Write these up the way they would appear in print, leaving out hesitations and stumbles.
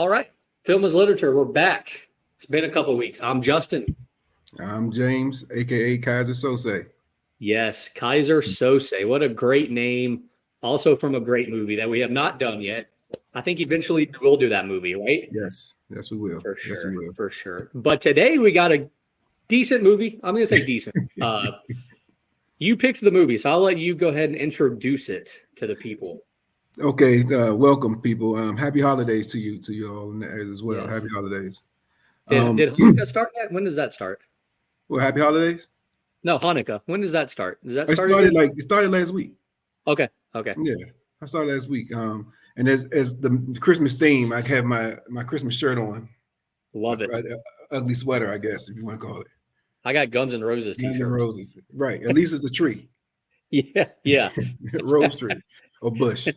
All right. Film is literature. We're back. It's been a couple of weeks. I'm Justin. I'm James, aka Kaiser Sose. Yes, Kaiser Sose. What a great name. Also from a great movie that we have not done yet. I think eventually we'll do that movie, right? Yes, we will. For Yes, we sure. will. For sure. But today we got a decent movie. I'm going to say decent. You picked the movie, so I'll let you go ahead and introduce it to the people. Okay, welcome people. Happy holidays to you all as well. Happy Yes. holidays. Did Um, did Hanukkah start yet? When does that start? well, happy holidays. No, Hanukkah. When does that start? Does that I start started again? like it started last week. Okay. Okay. Yeah, I started last week. And as the Christmas theme, I have my Christmas shirt on, Love it. ugly sweater, I guess if you want to call it. I got Guns N' Roses Guns and t-shirts. Roses, right? At least it's a tree, Yeah, yeah, rose tree or bush. yeah.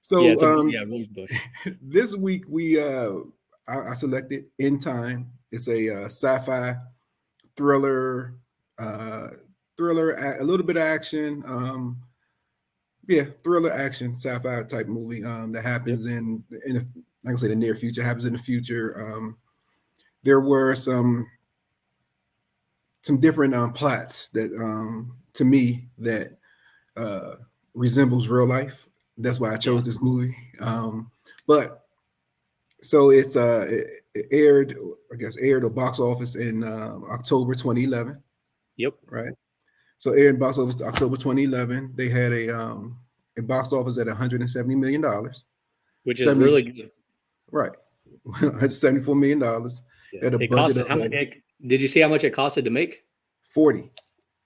So It's a yeah rose bush. this week I selected In Time. It's a sci-fi thriller, uh, a little bit of action. Yeah, thriller action sci-fi type movie that Yep. happens like I say, the near future. Happens in the future. There were some different plots that to me that uh, resembles real life. That's why I Yeah. chose this movie. But So it aired, I guess, aired a box office in October 2011, Yep. right? So aired in box office October 2011. They had a box office at 170 million dollars, Which is 70 really good. right, 174 million dollars. Yeah. At a It budget costed of how much? Did you see how much it costed to make? 40,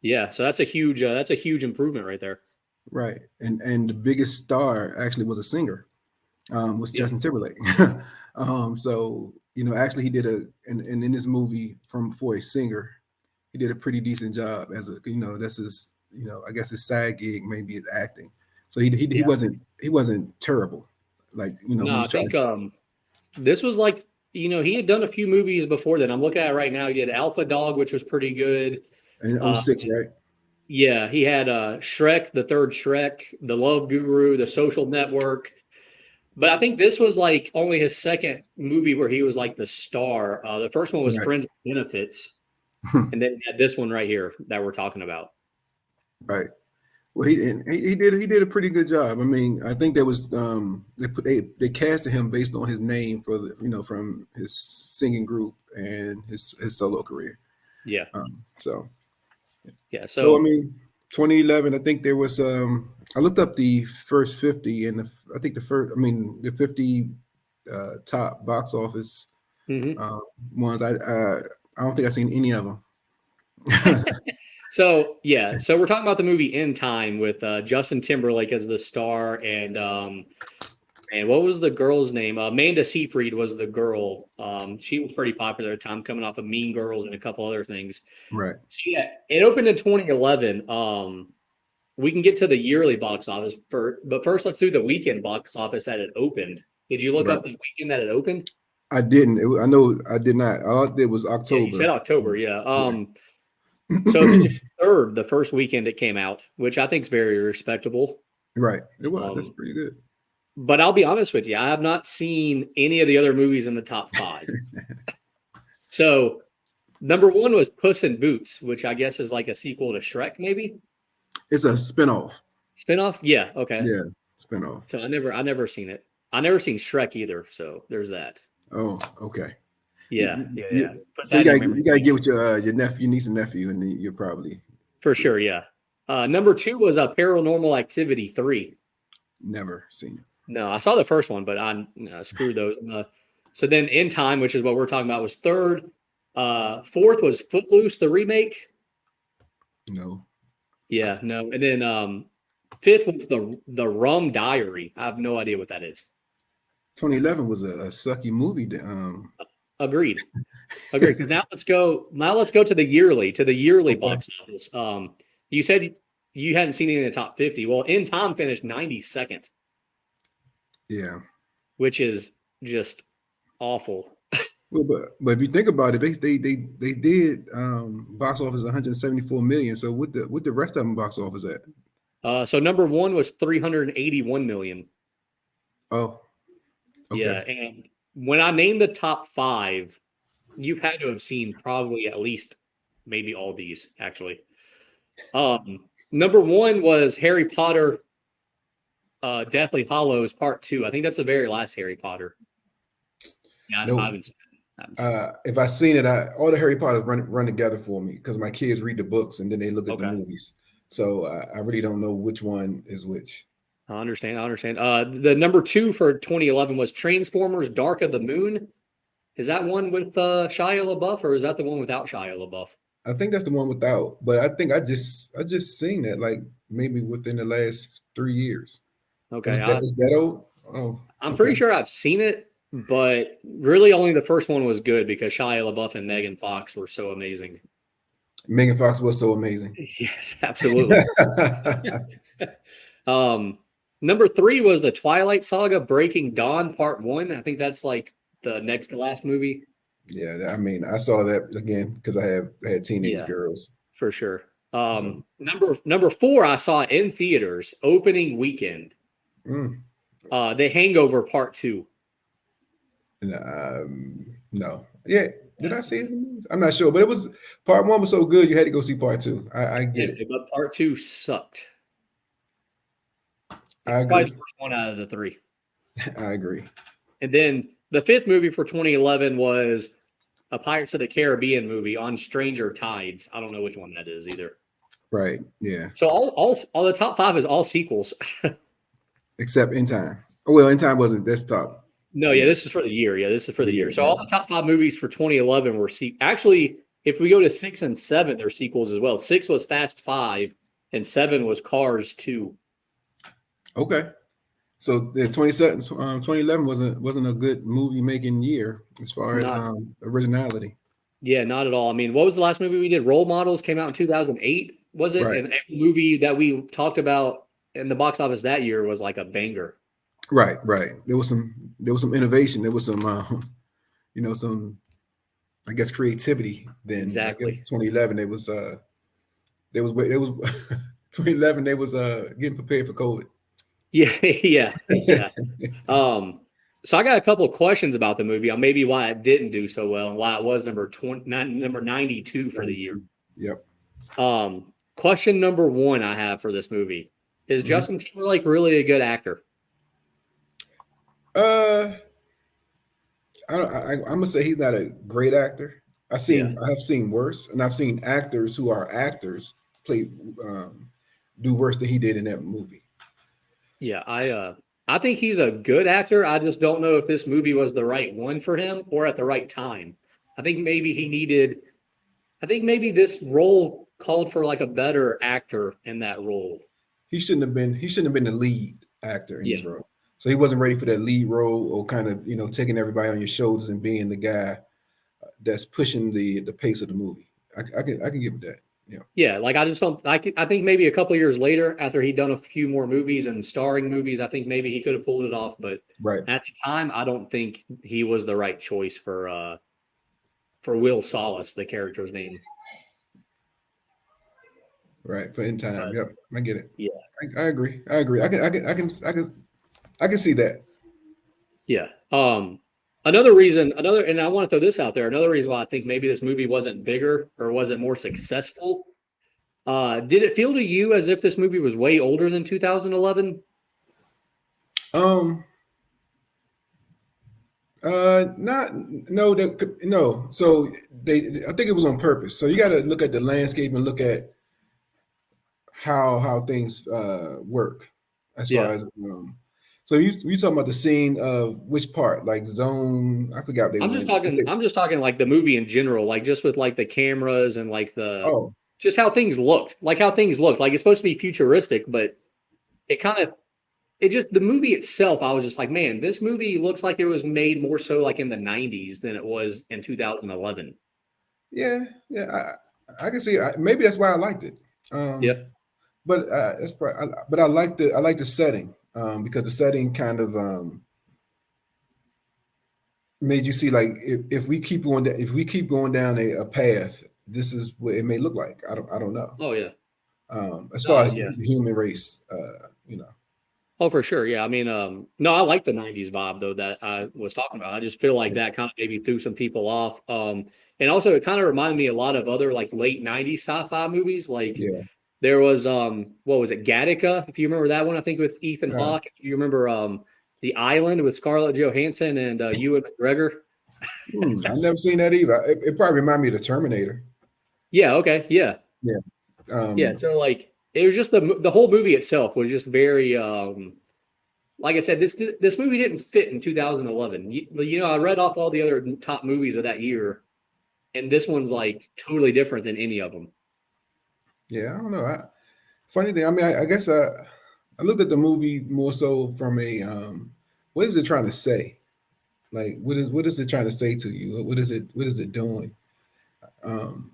Yeah. So that's a huge improvement right there. right, and the biggest star actually was a singer, was Yeah. Justin Timberlake. So actually he did and in this movie for a singer, he did a pretty decent job as that's his I guess his side gig maybe is acting. So he Yeah. wasn't terrible, like No, when I he's trying think this was like he had done a few movies before that. I'm looking at it right now. He did Alpha Dog, which was pretty good. in Uh, '06, right? yeah, he had Shrek, the third Shrek, The Love Guru, The Social Network. But I think this was like only his second movie where he was like the star. The first one was Right. Friends with Benefits, and then we had this one right here that we're talking about. Right. Well, he did a pretty good job. I mean, I think there was they casted him based on his name for the from his singing group and his solo career. Yeah, So yeah. so I So mean, 2011. I think there was I looked up the first 50 and I think the 50 top box office mhm. uh, ones. I don't think I've seen any of them. So yeah, so we're talking about the movie In Time with Justin Timberlake as the star, and what was the girl's name? Amanda Seyfried was the girl. She was pretty popular at the time, coming off of Mean Girls and a couple other things. Right. So yeah, it opened in 2011. We can get to the yearly box office but first let's do the weekend box office that it opened. Did you look Right. up the weekend that it opened? I didn't. I know I did not. All I did was Yeah, you said October. October. Yeah. Yeah. So it finished third the first weekend it came out, which I think is very respectable. Right. It was. That's Um, pretty good. but I'll be honest with you, I have not seen any of the other movies in the top five. So number one was Puss in Boots, which I guess is like a sequel to Shrek, maybe It's a spinoff. spinoff. Yeah. Okay. Yeah, spinoff. So I never seen it. I never seen Shrek either. So there's that. Oh, okay. Yeah. Yeah. Yeah. Put So that in your you memory gotta get bank with your nephew, niece, and nephew, and then you'll probably for see it. sure. Yeah. Number two was a Paranormal Activity 3. Never seen it. No, I saw the first one, but I screwed those. So then In Time, which is what we're talking about, was third. Fourth was Footloose, the remake. No. Yeah, no. And then fifth was the Rum Diary. I have no idea what that is. 2011 was a sucky movie. Agreed. Agreed. Because now let's go. Now let's go to the yearly Okay. box office. You said you hadn't seen any in the top 50. Well, In Time finished 92nd, Yeah. which is just awful. Well, but if you think about it, they did box office 174 million. So what the rest of them box office at? So number one was 381 million. Oh, Yeah, okay. when I name the top five, you've had to have seen probably at least maybe all these actually. Number one was Harry Potter, Deathly Hollows Part Two. I think that's the very last Harry Potter. Yeah, I No, haven't seen it. I haven't seen it. if I seen it, all the Harry Potters run together for me because my kids read the books and then they look at the Okay, movies. So I really don't know which one is which. I understand. I understand. The number two for 2011 was Transformers: Dark of the Moon. Is that one with Shia LaBeouf, or is that the one without Shia LaBeouf? I think that's the one without, but I think I just seen that like maybe within the last 3 years. Okay, Is that old? Oh, I'm okay. pretty sure I've seen it, but really only the first one was good because Shia LaBeouf and Megan Fox were so amazing. Megan Fox was so amazing. Yes, absolutely. Um, Number three was the Twilight Saga: Breaking Dawn Part One. I think that's like the next to last movie. Yeah, I mean, I saw that again because I had teenage Yeah, girls. for sure. So Number four, I saw in theaters opening weekend. mm, The Hangover Part Two. no, yeah. Did Yeah, I see it? I'm not sure, but it was part one was so good you had to go see part two. I get yes, it. but Part Two sucked. It I was probably the agree. worst one out of the three. I agree. And then the fifth movie for 2011 was a Pirates of the Caribbean movie on Stranger Tides. I don't know which one that is either. Right. Yeah. So all the top five is all sequels. Except in time. Oh, well, in time wasn't desktop. No, yeah, Yeah. this is for the year. Yeah, this is for the year. So Yeah. all the top five movies for 2011 were actually, if we go to six and seven, they're sequels as well. Six was Fast Five, and seven was Cars Two. Okay. So the 2011 wasn't a good movie making year as far as Not originality. Yeah, not at all. I mean, what was the last movie we did? Role Models came out in 2008, was it? Right. And every movie that we talked about in the box office that year was like a banger. Right. Right. There was some innovation. There was some some I guess creativity. Then I guess Exactly. 2011 they was 2011 they was getting prepared for COVID. Yeah, yeah, yeah. Um, so I got a couple of questions about the movie on maybe why it didn't do so well and why it was number 92 for the year. 92. Yep. Question number one I have for this movie is Mhm. Justin Timberlake really a good actor? Uh, I'm gonna say he's not a great actor. Yeah. I have seen worse, and I've seen actors who are actors play do worse than he did in that movie. Yeah, I think he's a good actor. I just don't know if this movie was the right one for him or at the right time. I think maybe he needed I think maybe this role called for like a better actor in that role. He shouldn't have been the lead actor in Yeah. this role. So he wasn't ready for that lead role or kind of taking everybody on your shoulders and being the guy that's pushing the pace of the movie. I can give it that. Yeah. Yeah, like I just don't I think maybe a couple of years later after he'd done a few more movies and starring movies, I think maybe he could have pulled it off, but Right. at the time I don't think he was the right choice for Will Solace, the character's name. Right. For in time. But Yep. I get it. yeah. I agree. I agree. I can see that. Yeah. Another reason, and I want to throw this out there, another reason why I think maybe this movie wasn't bigger or wasn't more successful. Did it feel to you as if this movie was way older than 2011? Um. Not no that no. So I think it was on purpose. So you got to look at the landscape and look at how things work as far Yeah. as so you talking about the scene of which part like zone I forgot what they was in. I'm just talking like the movie in general, like just with like the cameras and like the Oh just how things looked. Like how things looked. Like it's supposed to be futuristic, but it kind of it just the movie itself, I was just like, man, this movie looks like it was made more so like in the 90s than it was in 2011. yeah. I can see maybe that's why I liked it. Yep. But but I like the setting because the setting kind of made you see like if we keep going down a path, this is what it may look like. I don't know. Oh yeah. As far as Yeah. the human race, you know. Oh, for sure. Yeah. I mean, no, I like the 90s vibe though that I was talking about. I just feel like Yeah, that kind of maybe threw some people off. And also it kind of reminded me a lot of other like late 90s sci-fi movies. Like yeah. there was what was it, Gattaca, if you remember that one, I think with Ethan Uh, Hawke. If you remember The Island with Scarlett Johansson and Ewan McGregor. I never seen that either. It probably remind me of the Terminator. Yeah, okay. Yeah. Yeah. Yeah. Um, So like it was just the whole movie itself was just very like I said, this movie didn't fit in 2011. You know, I read off all the other top movies of that year, and this one's like totally different than any of them. yeah, I don't know. Funny thing, I mean, I guess I looked at the movie more so from a what is it trying to say? Like, what is it trying to say to you? What is it doing? Um,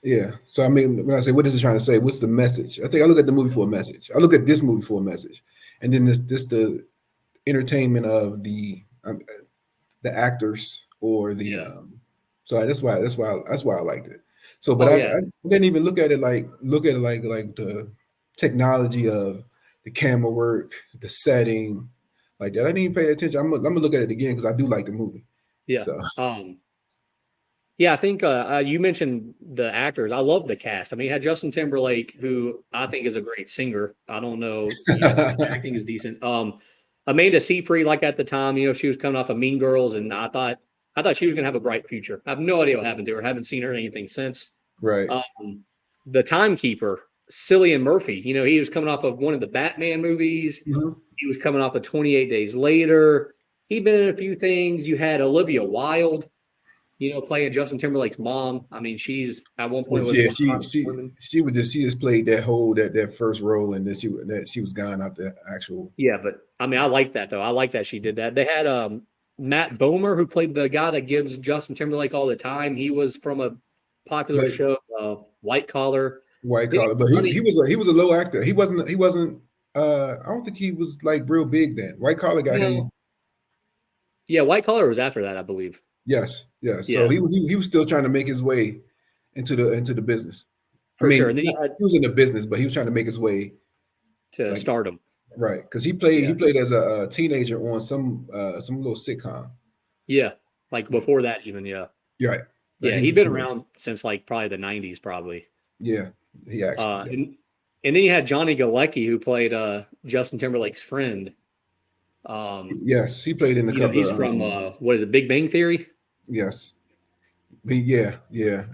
yeah. So I mean, when I say what is it trying to say, what's the message? I think I look at the movie for a message. I look at this movie for a message, and then this the entertainment of the actors or the Yeah. so that's why I liked it. So, but Oh I yeah. didn't even look at it like the technology of the camera work, the setting, like that. I didn't even pay attention. I'm gonna look at it again because I do like the movie. Yeah. So Yeah, I think you mentioned the actors. I love the cast. I mean, you had Justin Timberlake, who I think is a great singer. I don't know, you know, his acting is decent. Amanda Seyfried, like at the time, you know, she was coming off of Mean Girls, and I thought she was gonna have a bright future. I have no idea what happened to her. I haven't seen her in anything since. right. The Timekeeper, Cillian Murphy. You know, he was coming off of one of the Batman movies. Mhm. He was coming off of 28 Days Later. He'd been in a few things. You had Olivia Wilde, you know, playing Justin Timberlake's mom. I mean, she's at one point But was yeah, one of the she hottest she women. she just played that first role, and then she was gone out the actual. Yeah, but I mean, I like that though. I like that she did that. They had Matt Bomer, who played the guy that gives Justin Timberlake all the time. He was from a popular But show, White Collar. white Then he collar, but was he funny. was a low actor. He wasn't. I don't think he was like real big then. White collar got him. No, yeah, White Collar was after that, I believe. Yes, yes. So Yeah, he was still trying to make his way into the business. I for sure. mean, And then you had he was in the business, but he was trying to make his way to like Stardom. right because he Yeah, played as a teenager on some little sitcom. yeah. Like before that, even yeah, You're right. Like yeah. he was He'd a been teenager. around since like probably the '90s, probably. Yeah, he actually. Uh, Yeah. and and then you had Johnny Galecki, who played Justin Timberlake's friend. Um, Yes, he played in a you know, couple he's of from what is it, Big Bang Theory? yes. Yeah, yeah.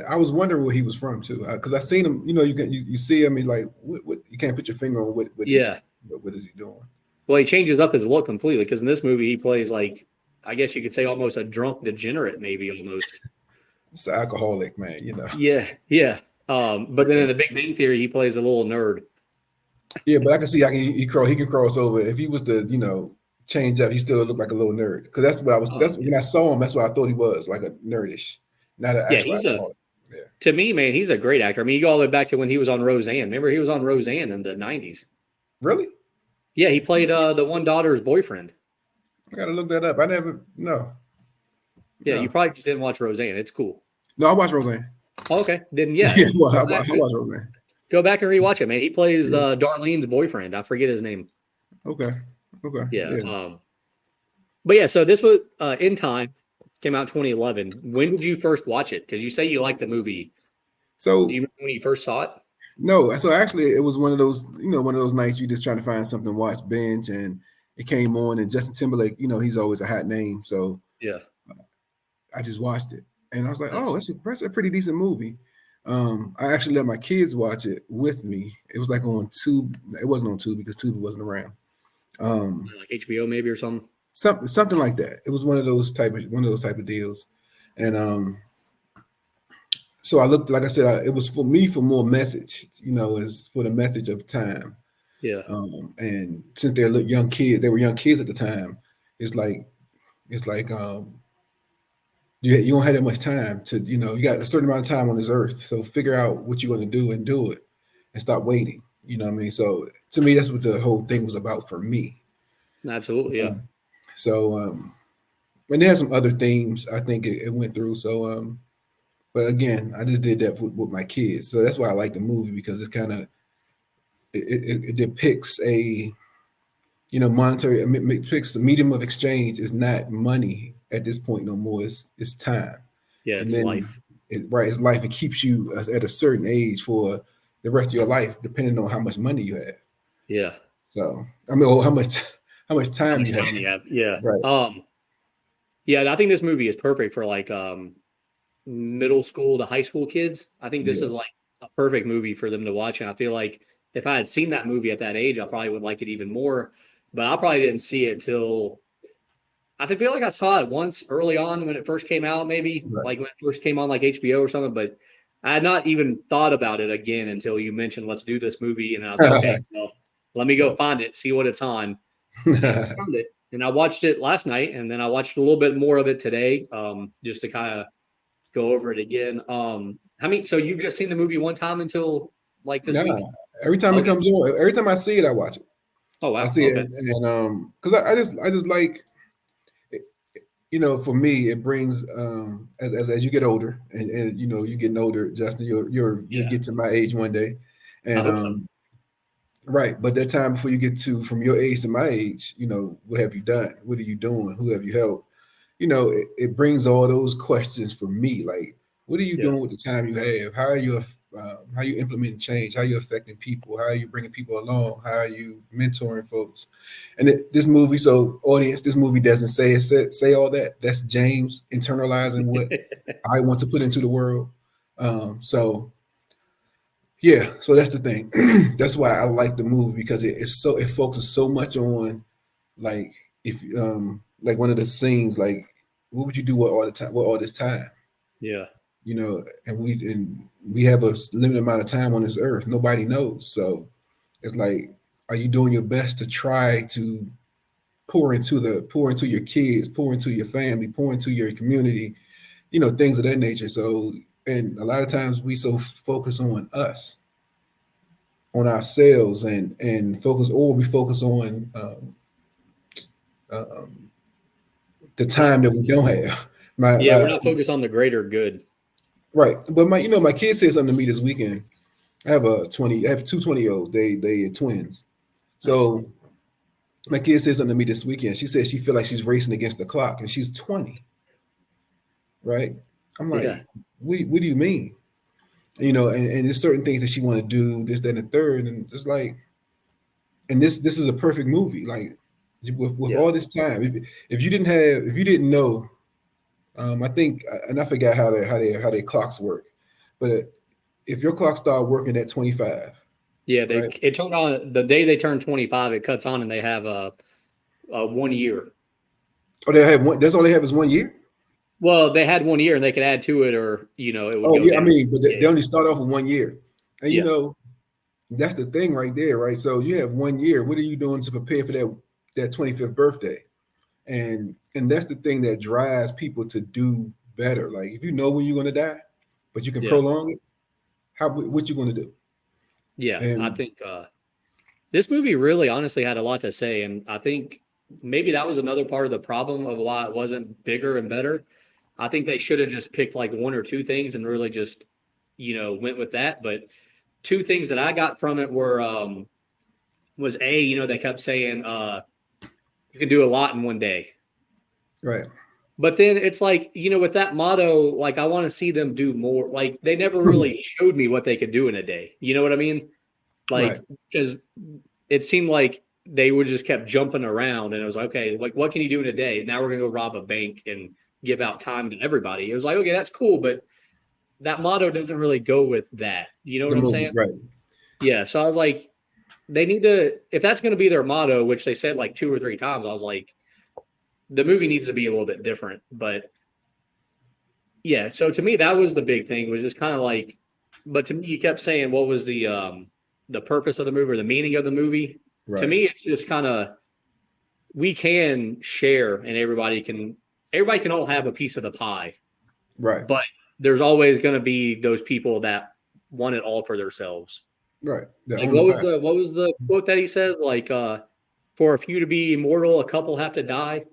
I was wondering where he was from too, because I seen him. You see him. He's like, what? You can't put your finger on Yeah. what is he doing? Well, he changes up his look completely because in this movie he plays like I guess you could say almost a drunk degenerate, maybe almost. It's an alcoholic man, Yeah, yeah. But then in the Big Bang Theory, he plays a little nerd. Yeah, but I can see he can cross over. If he was to change up, he still look like a little nerd. Because that's what I was. That's Yeah, when I saw him. That's what I thought he was, like a nerdish, not an yeah. actual alcoholic. Yeah, To me, man, he's a great actor. I mean, you go all the way back to when he was on Roseanne. Remember, he was on Roseanne in the '90s. really? Yeah, he played the one daughter's boyfriend. I gotta look that up. I never. No, Yeah, you no, probably just didn't watch Roseanne. It's cool. no. I watched Roseanne. Oh, okay, then yeah, Yeah, well, go I back, watched Roseanne. go back and rewatch it, man. He plays Yeah. Darlene's boyfriend. I forget his name. Okay. Okay. Yeah. Yeah. But yeah, so this was In Time came out 2011. When did you first watch it? Because you say you liked the movie. Do So you remember when you first saw it? no, so actually it was one of those nights you just trying to find something to watch, binge, and it came on, and Justin Timberlake, he's always a hot name, so Yeah. I just watched it, and I was like, oh, Nice. that's a pretty decent movie. I actually let my kids watch it with me. It was like on Tube. It wasn't on Tube because Tube wasn't around. Um, Like HBO maybe or something. something like that. It was one of those type of deals, and so I looked, like I said, it was for me for more message, is for the message of time. Yeah. And since young kids, they were young kids at the time. It's like you don't have that much time to, you got a certain amount of time on this earth. So figure out what you're going to do and do it, and stop waiting. You know what I mean? So to me, that's what the whole thing was about for me. Absolutely. Yeah. So and there's some other themes I think it went through. So but again, I just did that with my kids. So that's why I like the movie, because it's kind of it depicts monetary fixed medium of exchange is not money at this point no more. It's time, Yeah, and it's then life. it's life. It keeps you at a certain age for the rest of your life, depending on how much money you have. Yeah. So I mean, or how much how much How time much you have. time you have? Yeah. Right. Yeah, I think this movie is perfect for like middle school to high school kids. I think this Yeah. is like a perfect movie for them to watch. And I feel like if I had seen that movie at that age, I probably would like it even more. But I probably didn't see it till feel like I saw it once early on when it first came out, maybe Right. like when it first came on like HBO or something. But I had not even thought about it again until you mentioned let's do this movie, and I was like, okay, well, let me go Right. find it, see what it's on, and I found it. And I watched it last night, and then I watched a little bit more of it today, just to kind of go over it again. I mean, so you've just seen the movie one time until like this Nah. week? Every time it Okay. comes on, every time I see it, I watch it. Oh I wow. see it, Okay. and because I just like, for me, it brings as you get older, and you getting older, Justin, you Yeah. get to my age one day, I and hope so. right, but that time before you get to from your age to my age, what have you done? What are you doing? Who have you helped? It brings all those questions for me. Like, what are you Yeah. doing with the time you have? How are you implementing change? How are you affecting people? How are you bringing people along? How are you mentoring folks? And this movie, so audience, this movie doesn't say all that. That's James internalizing what I want to put into the world. So yeah, so that's the thing. That's why I like the movie because it focuses so much on, like, if like one of the scenes, like, what would you do with all this time? Yeah. And we have a limited amount of time on this earth. Nobody knows. So it's like, are you doing your best to try to pour into your kids, pour into your family, pour into your community, things of that nature. So, and a lot of times we so focus on us, on ourselves, and focus, or we focus on um, the Not time that we focusing. don't have. My, Yeah, we're my not focused on the greater good. right, but my kid said something to me this weekend. I have two 20-year-olds. They are twins. Nice. So my kid said something to me this weekend. She said she feel like she's racing against the clock, and she's 20. Right? I'm Yeah. like, what do you mean? And there's certain things that she want to do, this, that, and the third, and it's like, and this is a perfect movie. Like, with Yeah. all this time, if you didn't know, I think, and I forgot how their clocks work, but if your clock start working at 25, Yeah. right? It turned on the day they turn 25, it cuts on and they have a 1 year. Or they have one. That's all they have is 1 year. Well, they had 1 year and they could add to it or, it would Oh go yeah, I down. mean, but they Yeah. only start off with 1 year, and Yeah. that's the thing right there, right? So you have 1 year. What are you doing to prepare for that 25th birthday? And that's the thing that drives people to do better. Like, if you know when you're going to die, but you can Yeah. prolong it, what you going to do? Yeah. I And think this movie really honestly had a lot to say. And I think maybe that was another part of the problem of why it wasn't bigger and better. I think they should have just picked like one or two things and really just, went with that. But two things that I got from it were was A, they kept saying you can do a lot in one day. right, But then it's like, with that motto, like I want to see them do more. Like they never really showed me what they could do in a day. You know what I mean? right, Like, because it seemed like they would just kept jumping around and it was like, okay, like what can you do in a day? Now we're gonna go rob a bank and give out time to everybody. It was like, okay, that's cool, but that motto doesn't really go with that. You know the what I'm movie, saying? right, Yeah. So I was like, they need to, if that's gonna be their motto, which they said like two or three times, I was like, the movie needs to be a little bit different. But yeah, so to me that was the big thing, was just kind of like, but to me you kept saying what was the purpose of the movie or the meaning of the movie. To right, me it's just kind of, we can share and everybody can all have a piece of the pie, right, but there's always going to be those people that want it all for themselves. right. They Like own the pie. what was the quote that he says, like for a few to be immortal a couple have to die.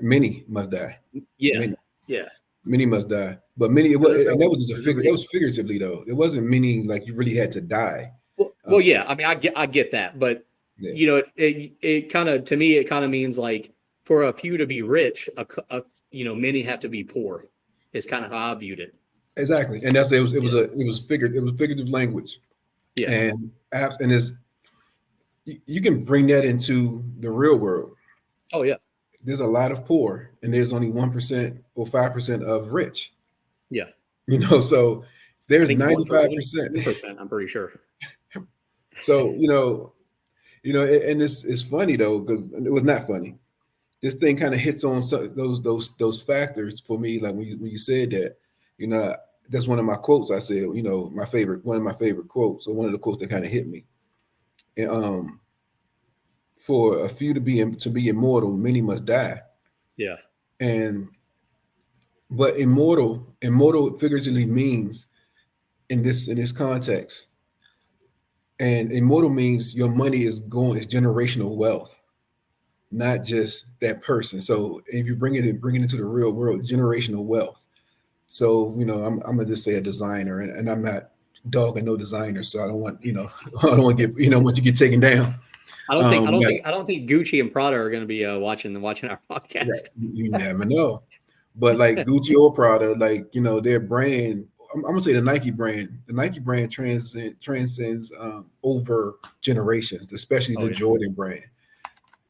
Many must die. Yeah. Many, Yeah. many must die. But many, and that was just a There's no figure. That big. was figuratively though. It wasn't meaning like you really had to die. Well, Um, yeah, I mean I get that, but Yeah, it kind of, to me, it kind of means like for a few to be rich, many have to be poor. Is kind of how I viewed it. exactly. And that's Yeah. it was figurative language, Yeah. and apps and it's you can bring that into the real world. Oh yeah. There's a lot of poor, and there's only 1% or 5% of rich. Yeah. So I there's think one per 95%. 1%. I'm pretty sure. So and it's funny though because it was not funny. This thing kind of hits on those factors for me. Like when you said that, you know, that's one of my quotes. I said, one of my favorite quotes, or one of the quotes that kind of hit me. And, for a few to be immortal, many must die. Yeah. And but immortal figuratively means in this context, and immortal means your money is generational wealth, not just that person. So if you bring it into the real world, generational wealth. So I'm gonna just say a designer, and I'm not dogging no designer, so I don't want I don't want to get want you to get taken down. But I don't think Gucci and Prada are going to be watching our right, podcast. you never know. But like Gucci or Prada, like their brand. I'm gonna say the Nike brand. The Nike brand transcends over generations, especially Oh the yeah. Jordan brand.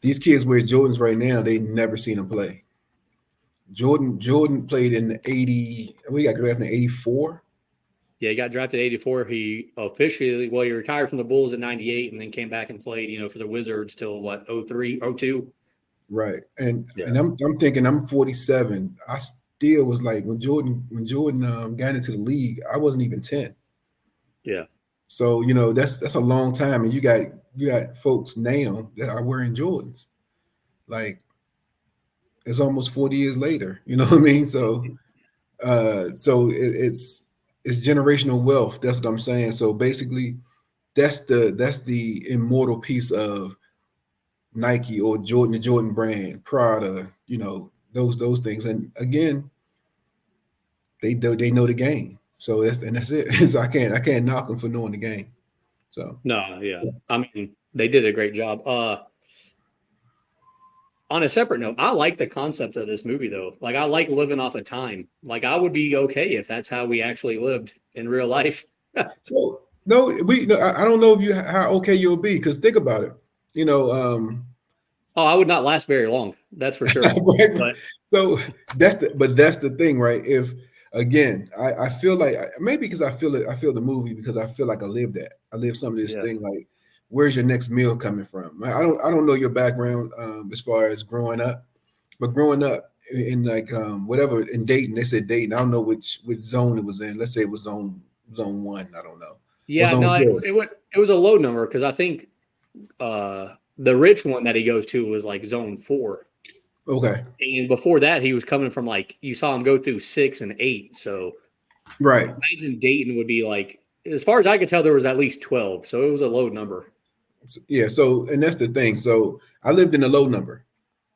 These kids wear Jordans right now. They never seen them play. Jordan played in the 80. We got drafted in 84. Yeah, he got drafted 84. He retired from the Bulls in 98 and then came back and played, for the Wizards till what, 03, 02? Right. And Yeah. I'm thinking I'm 47. I still was like when Jordan got into the league, I wasn't even 10. Yeah. So, that's a long time. And you got folks now that are wearing Jordans. Like it's almost 40 years later. You know what I mean? So it's generational wealth. That's what I'm saying. So basically that's the immortal piece of Nike or Jordan, the Jordan brand, Prada, those things. And again, they know the game. So that's it. So I can't knock them for knowing the game. So No, yeah. I mean, they did a great job. On a separate note, I like the concept of this movie though. Like I like living off of time. Like I would be okay if that's how we actually lived in real life. so no, I don't know if you how okay you'll be because think about it. You know, Oh, I would not last very long. That's for sure. right? But So that's the thing, right? If again, I feel like maybe because I feel it, I feel the movie because I feel like I lived that. I lived some of this yeah. thing like, where's your next meal coming from? I don't know your background as far as growing up, but growing up in like whatever in Dayton, they said Dayton. I don't know which zone it was in. Let's say it was zone one. I don't know. Or Yeah, zone no, two. it was a low number because I think the rich one that he goes to was like zone 4. Okay. And before that, he was coming from like you saw him go through 6 and 8. So Right. imagine Dayton would be like, as far as I could tell, there was at least 12. So it was a low number. Yeah. So and that's the thing. So I lived in a low number,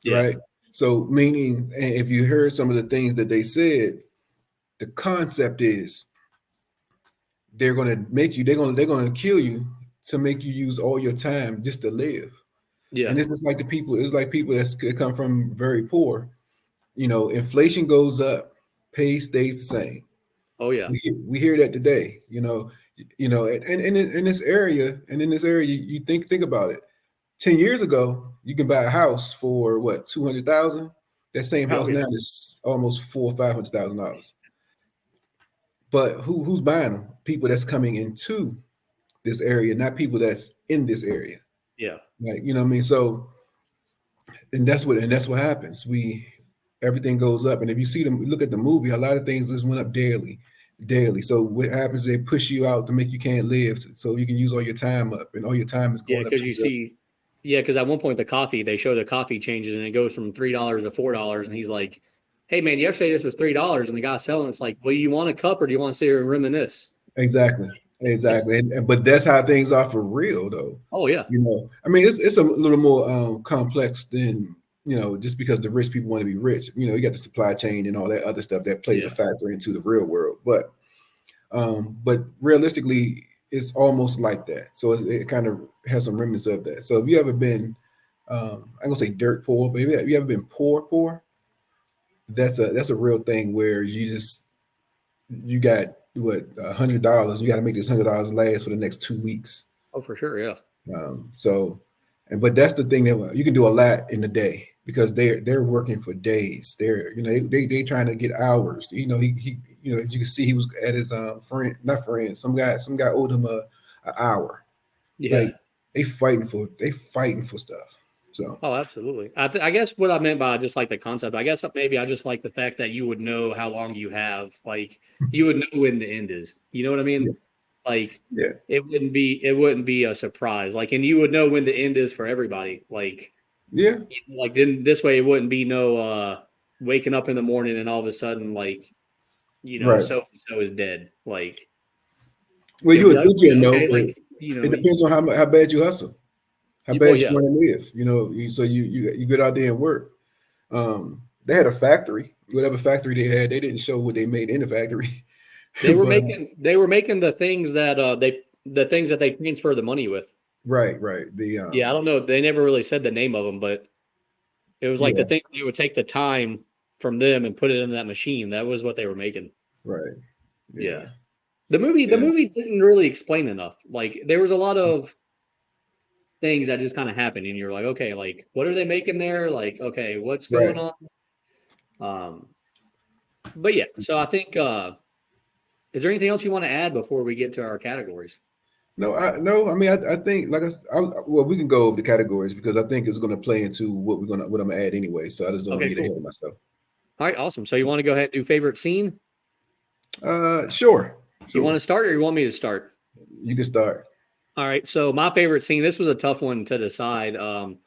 Yeah. right? So meaning, and if you heard some of the things that they said, the concept is they're gonna kill you to make you use all your time just to live. Yeah. And this is like it's like people that come from very poor. Inflation goes up, pay stays the same. Oh yeah. We hear that today. And in this area, you think about it. 10 years ago, you can buy a house for what 200,000. That same Oh house yeah. now is almost $400,000 or $500,000. But who's buying them? People that's coming into this area, not people that's in this area. Yeah. Like what I mean. So and that's what happens. Everything goes up, and if you see them, look at the movie. A lot of things just went up daily, daily. So what happens? They push you out to make you can't live, so you can use all your time up, and all your time is Yeah. going up Because to zero. because at one point they show the coffee changes and it goes from $3 to $4. And he's like, hey, man, yesterday this was $3. And the guy selling it's like, well, you want a cup or do you want to sit here and reminisce? Exactly, Yeah. exactly. But that's how things are for real, though. Oh, yeah. I mean, it's a little more complex than just because the rich people want to be rich. You got the supply chain and all that other stuff that plays a Yeah. factor into the real world. But realistically, it's almost like that. So it kind of has some remnants of that. So if you ever been, I'm gonna say dirt poor, but if you ever been poor, that's a real thing where you got what $100. You got to make this $100 last for the next 2 weeks. Oh, for sure. Yeah. So, and but that's the thing that you can do a lot in a day because they're working for days. They're they trying to get hours. He as you can see he was at his friend not friend some guy owed him a hour. Yeah. Like they fighting for stuff. So Oh, absolutely. I guess what I meant by just like the concept, I guess maybe I just like the fact that you would know how long you have. Like you would know when the end is. You know what I yeah, mean? Like yeah, it wouldn't be a surprise. Like, and you would know when the end is for everybody. yeah, Like then this way it wouldn't be no waking up in the morning and all of a sudden like right. so and so is dead. Like Well, it'd you be would like, think you know, okay, but like it depends on how bad you hustle, how well, bad you yeah, want to live. So you get out there and work. They had a factory, whatever factory they had. They didn't show what they made in the factory, they were but making the things that they transfer the money with. right. The Yeah, I don't know. They never really said the name of them, but it was like the yeah, thing they would take the time from them and put it in that machine. That was what they were making. right, Yeah. yeah, The yeah, movie didn't really explain enough. Like there was a lot of things that just kind of happened and you're like, okay, like what are they making there? Like, okay, what's going right. on? Um, but yeah, so I think is there anything else you want to add before we get to our categories? No, no. I mean, I think like well, we can go over the categories because I think it's going to play into what I'm gonna add anyway. So I just don't want Okay, to get ahead cool. of myself. All right, awesome. So you want to go ahead and do favorite scene? Sure, You want sure. to start or you want me to start? You can start. All right, so my favorite scene, this was a tough one to decide. And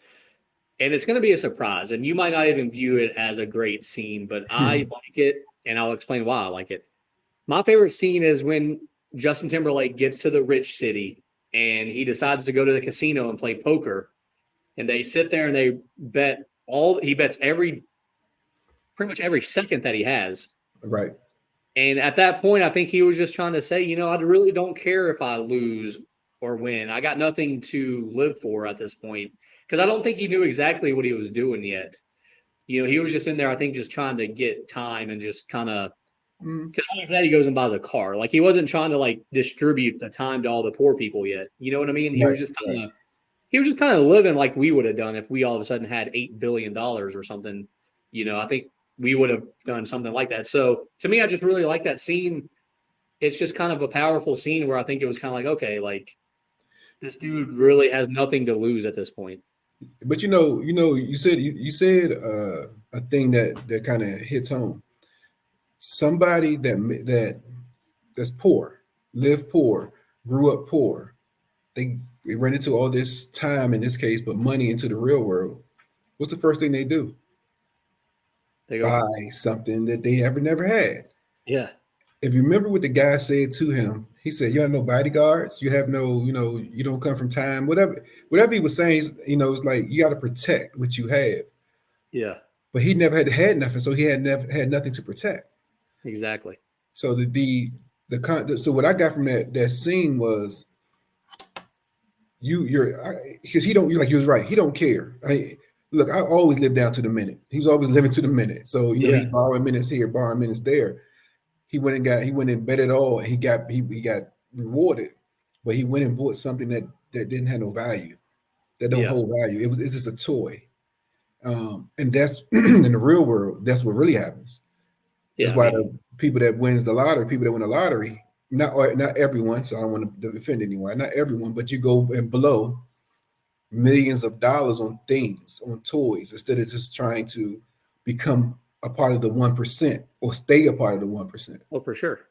it's going to be a surprise. And you might not even view it as a great scene, but I like it, and I'll explain why I like it. My favorite scene is when Justin Timberlake gets to the rich city and he decides to go to the casino and play poker. And they sit there and they he bets pretty much every second that he has. Right, And at that point, I think he was just trying to say, I really don't care if I lose or win. I got nothing to live for at this point because I don't think he knew exactly what he was doing yet. He was just in there, I think, just trying to get time and just kind of mm, because after that he goes and buys a car. Like he wasn't trying to like distribute the time to all the poor people yet. You know what I mean? He was right, just right. kind of living like we would have done if we all of a sudden had $8 billion or something. I think we would have done something like that. So to me, I just really like that scene. It's just kind of a powerful scene where I think it was kind of like, okay, like this dude really has nothing to lose at this point. But you said a thing that kind of hits home. Somebody that's poor, lived poor, grew up poor. They run into all this time in this case, but money into the real world. What's the first thing they do? They go, Buy something that they ever never had. yeah, If you remember what the guy said to him, he said, "You have no bodyguards. You have no, you don't come from time. Whatever he was saying, it's like you got to protect what you have." yeah, But he never had nothing, so he had never had nothing to protect. exactly. So so what I got from that scene was because he don't you're like he was right. He don't care. Look, I always live down to the minute. He was always living to the minute. So he's Yeah, borrowing minutes here, borrowing minutes there. He went and bet it all. And he got rewarded, but he went and bought something that didn't have no value, that don't yeah, hold value. It's just a toy. And that's in the real world. That's what really happens. That's yeah. I why mean, the people that win the lottery, not everyone. So I don't want to defend anyone. Not everyone, but you go and blow millions of dollars on things, on toys, instead of just trying to become a part of the 1% or stay a part of the 1%. oh, for sure.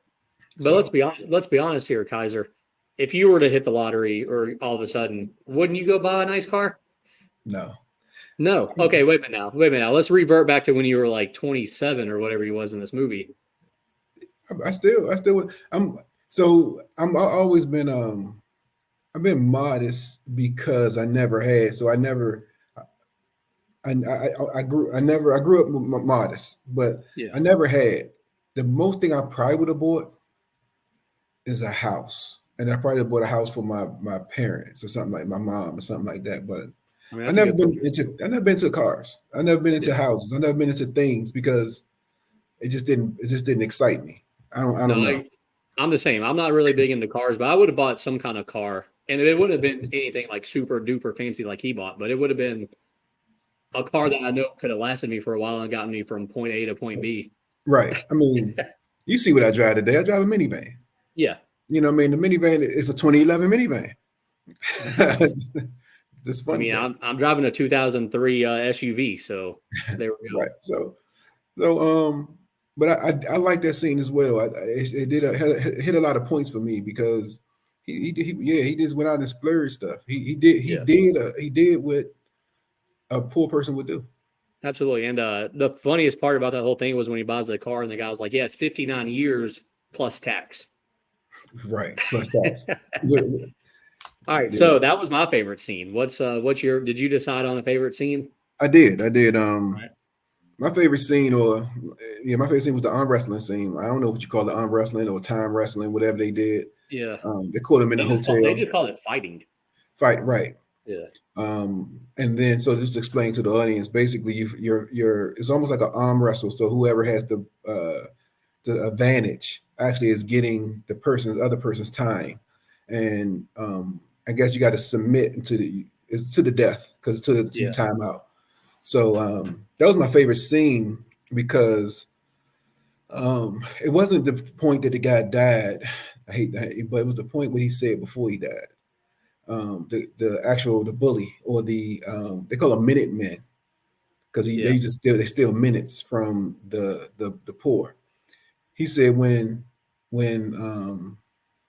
But let's So be honest. Let's be honest here, Kaiser. If you were to hit the lottery, or all of a sudden, wouldn't you go buy a nice car? no, No. Okay, wait a minute now. Wait a minute now. Let's revert back to when you were like 27 or whatever he was in this movie. I've always been I've been modest because I never had. So I never I grew up modest, but Yeah. I never had. The most thing I probably would have bought is a house. and I probably bought a house for my parents or something, like my mom or something like that. But I mean, that's a good purchase. I never been into cars. I never been into Yeah. houses. I never been into things because it just didn't excite me. I No, don't know. I'm the same. I'm not really big into cars, but I would have bought some kind of car, and it would have been anything like super duper fancy like he bought, but it would have been a car that I know could have lasted me for a while and gotten me from point A to point B. Right. I mean, you see what I drive today. I drive a minivan. Yeah. You know what I mean? The minivan is a 2011 minivan. It's this I funny mean, thing. I'm driving a 2003 SUV, so there we go. Right. So but I like that scene as well. It did hit a lot of points for me because he just went out and splurged stuff. Yeah, He did what a poor person would do. absolutely. And the funniest part about that whole thing was when he buys the car and the guy was like, "Yeah, it's 59 years plus tax." Right. Plus tax. Yeah. All right, so that was my favorite scene. What's your? Did you decide on a favorite scene? I did. I did. Right. My favorite scene, or yeah, my favorite scene was the arm wrestling scene. I don't know what you call it, arm wrestling or time wrestling, whatever they did. Yeah, They caught him in a they hotel just called it fighting. fight, right? Yeah, And then so just explain to the audience, basically, you're it's almost like an arm wrestle. So whoever has the advantage actually is getting the other person's time, and I guess you got to submit to the death because to yeah, timeout. So that was my favorite scene because it wasn't the point that the guy died. I hate that, but it was the point what he said before he died. The bully or they call them minute men because yeah, they steal minutes from the poor. He said when the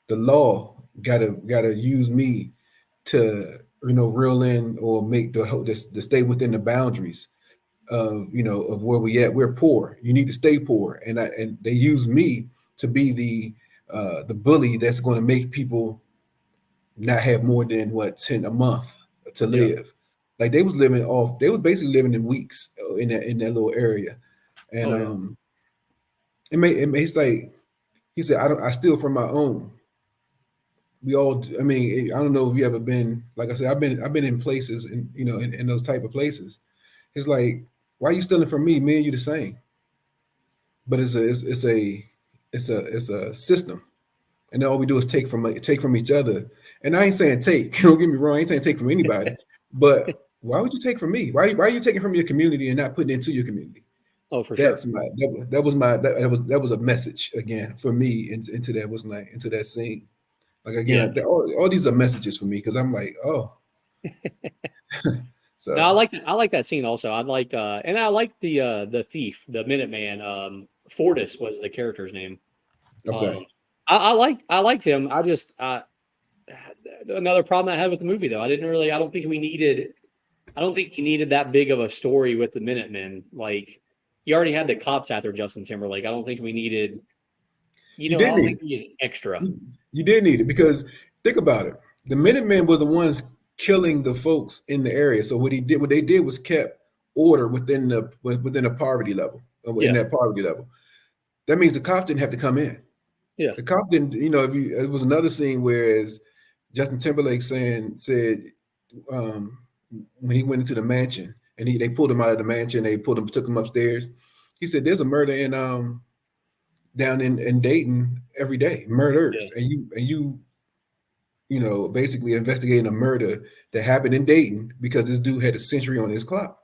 law gotta use me to reel in or make the stay within the boundaries of of where we at. We're poor. You need to stay poor, and they use me to be the bully that's going to make people not have more than what 10 a month to yeah. live. Like they was living off. They was basically living in weeks in that little area, and Oh yeah, it's like he said, I steal from my own. We all. I mean, I don't know if you ever been. Like I said, I've been in places, and in those type of places. It's like, why are you stealing from me? Me and you the same. But it's a system, and all we do is take from each other. And I ain't saying take. Don't get me wrong. I ain't saying take from anybody. But why would you take from me? Why are you taking from your community and not putting it into your community? oh for sure. That's my that was my that was a message again for me into that was like into that scene. Like Yeah. again, all these are messages for me because I'm like, oh, No, I so like that. I like that scene also. I liked and I liked the thief, the Minuteman. Fortis was the character's name. Um, okay. I liked him. I just another problem I had with the movie though. I don't think we needed. I don't think he needed that big of a story with the Minutemen. Like you already had the cops after Justin Timberlake. I don't think we needed. You I did don't need think it. we needed extra. You did need it because think about it. The Minutemen were the ones killing the folks in the area. So what they did was kept order within a poverty level, in Yeah, that poverty level. That means the cops didn't have to come in. yeah, The cop didn't. It was another scene where Justin Timberlake said um, when he went into the mansion and they pulled him out of the mansion, took him upstairs. He said, "There's a murder down in Dayton every day, yeah. murders, and you basically investigating a murder that happened in Dayton because this dude had a century on his clock.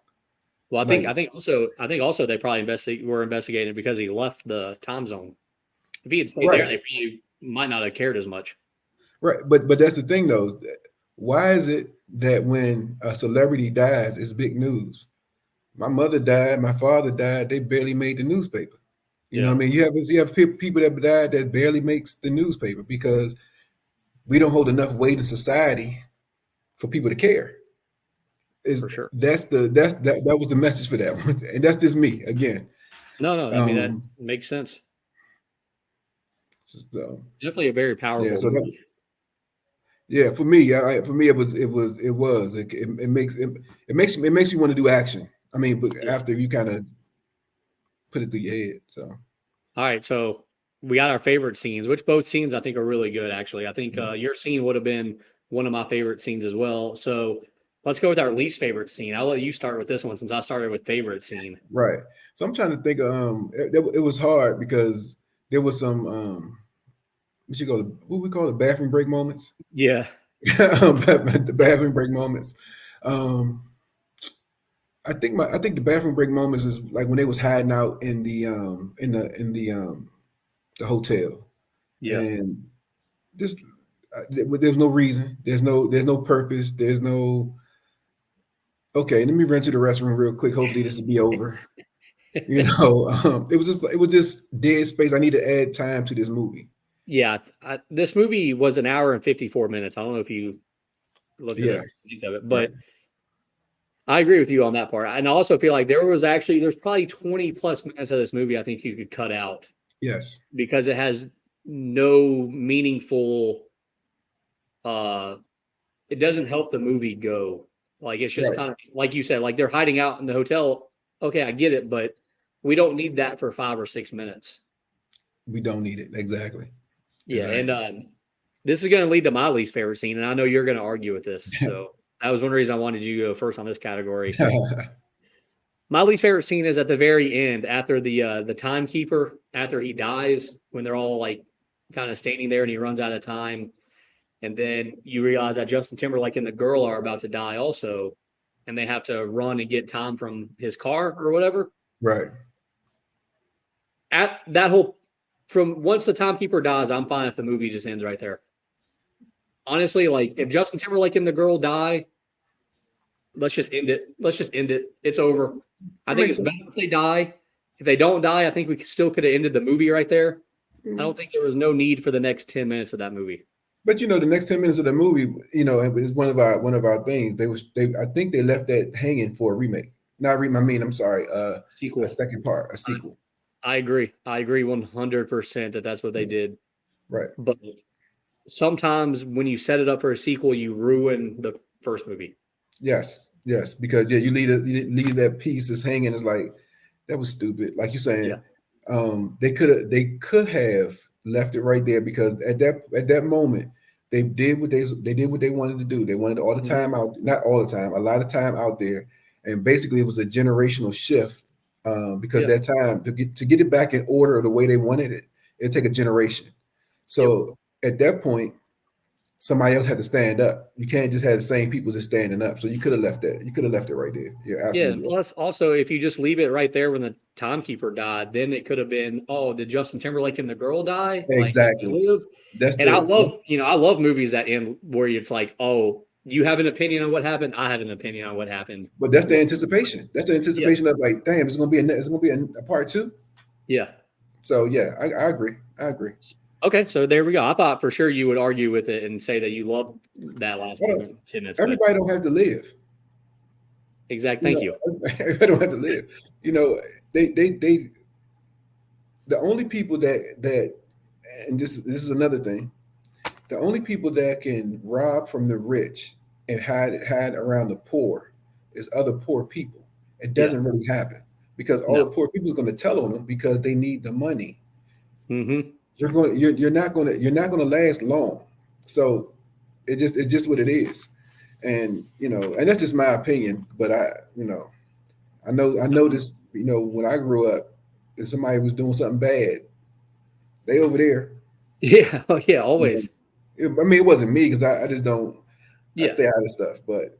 Well, Like, I think also they probably were investigating because he left the time zone. If he had stayed right, there, they probably might not have cared as much. right. But that's the thing though. Why is it that when a celebrity dies, it's big news? My mother died, my father died, they barely made the newspaper. You know what Yeah, I mean? You have people that died that barely makes the newspaper because we don't hold enough weight in society for people to care. Is for sure. that was the message for that one, and that's just me again. No, no, I mean that Um, makes sense. so Definitely a very yeah, powerful so that, movie. yeah, for me it makes you want to do action. I mean, but Yeah. after you kind of put it through your head, so All right, so we got our favorite scenes, which both scenes I think are really good. Actually, I think your scene would have been one of my favorite scenes as well. So let's go with our least favorite scene. I'll let you start with this one since I started with favorite scene. Right. So I'm trying to think of it was hard because there was some what you call it, what we call it, bathroom break moments. Yeah, The bathroom break moments. Um I think the bathroom break moments is like when they was hiding out in the hotel, yeah. and just there's no reason, there's no purpose, there's no okay, let me run to the restroom real quick, hopefully this will be over. It was just dead space. I need to add time to this movie. Yeah, this movie was an hour and 54 minutes. I don't know if you looked at Yeah, the length of it, right. but I agree with you on that part. And I also feel like there's probably 20 plus minutes of this movie I think you could cut out Yes, because it has no meaningful uh it doesn't help the movie go. Like it's just right. kind of like you said, like they're hiding out in the hotel. Okay, I get it, but we don't need that for 5 or 6 minutes. We don't need it. Exactly. Yeah, and Exactly. this is going to lead to my least favorite scene, and I know you're going to argue with this. So that was one reason I wanted you to go first on this category. My least favorite scene is at the very end, after the timekeeper, after he dies, when they're all like kind of standing there and he runs out of time, and then you realize that Justin Timberlake and the girl are about to die also, and they have to run and get time from his car or whatever. Right. At that whole from once the timekeeper dies, I'm fine if the movie just ends right there. Honestly, like if Justin Timberlake and the girl die, let's just end it. Let's just end it. It's over. I That think makes it's better sense. if they die. If they don't die, I think we still could have ended the movie right there. I don't Mhm. think there was no need for the next 10 minutes of that movie. But the next 10 minutes of the movie, is one of our things. I think they left that hanging for a remake. Not re. I mean, I'm sorry, a Sequel. second part, a I, sequel. I agree. I agree 100% that that's what they Yeah. did. Right. But sometimes when you set it up for a sequel, you ruin the first movie. Yes. Yes. Because yeah, you leave that piece that's hanging. It's like that was stupid. Like you're saying, Yeah. they could have left it right there because at that moment they did what they wanted to do. They wanted all the Hmm. time out, not all the time, a lot of time out there, and basically it was a generational shift. Because Yeah. that time to get it back in order the way they wanted it, it'd take a generation. Yep. So at that point, somebody else has to stand up. You can't just have the same people just standing up. So you could have left that. You could have left it right there. You're Yeah, and absolutely right. plus also if you just leave it right there when the timekeeper died, then it could have been, oh, did Justin Timberlake and the girl die? Like, did they Exactly. live? That's And I the love, I love movies that end where it's like, oh, you have an opinion on what happened. I have an opinion on what happened. But that's the What? anticipation. That's the Yeah, anticipation of like, damn, it's gonna be a part two. yeah. So yeah, I agree. I agree. Okay, so there we go. I thought for sure you would argue with it and say that you love that last I don't, 10 minutes, but everybody don't have to live. exact. Thank you. Everybody don't have to live. You know, they the only people that and this is another thing. The only people that can rob from the rich and hide around the poor is other poor people. It Yeah. doesn't really happen because all the No. poor people is going to tell on them because they need the money. Hmm. You're not going to last long. So it's just what it is. And that's just my opinion, but I know this, when I grew up, if somebody was doing something bad, they over there. Yeah. Oh, yeah. You know, Always. I mean, it wasn't me because I just don't. I Yeah. stay out of stuff, but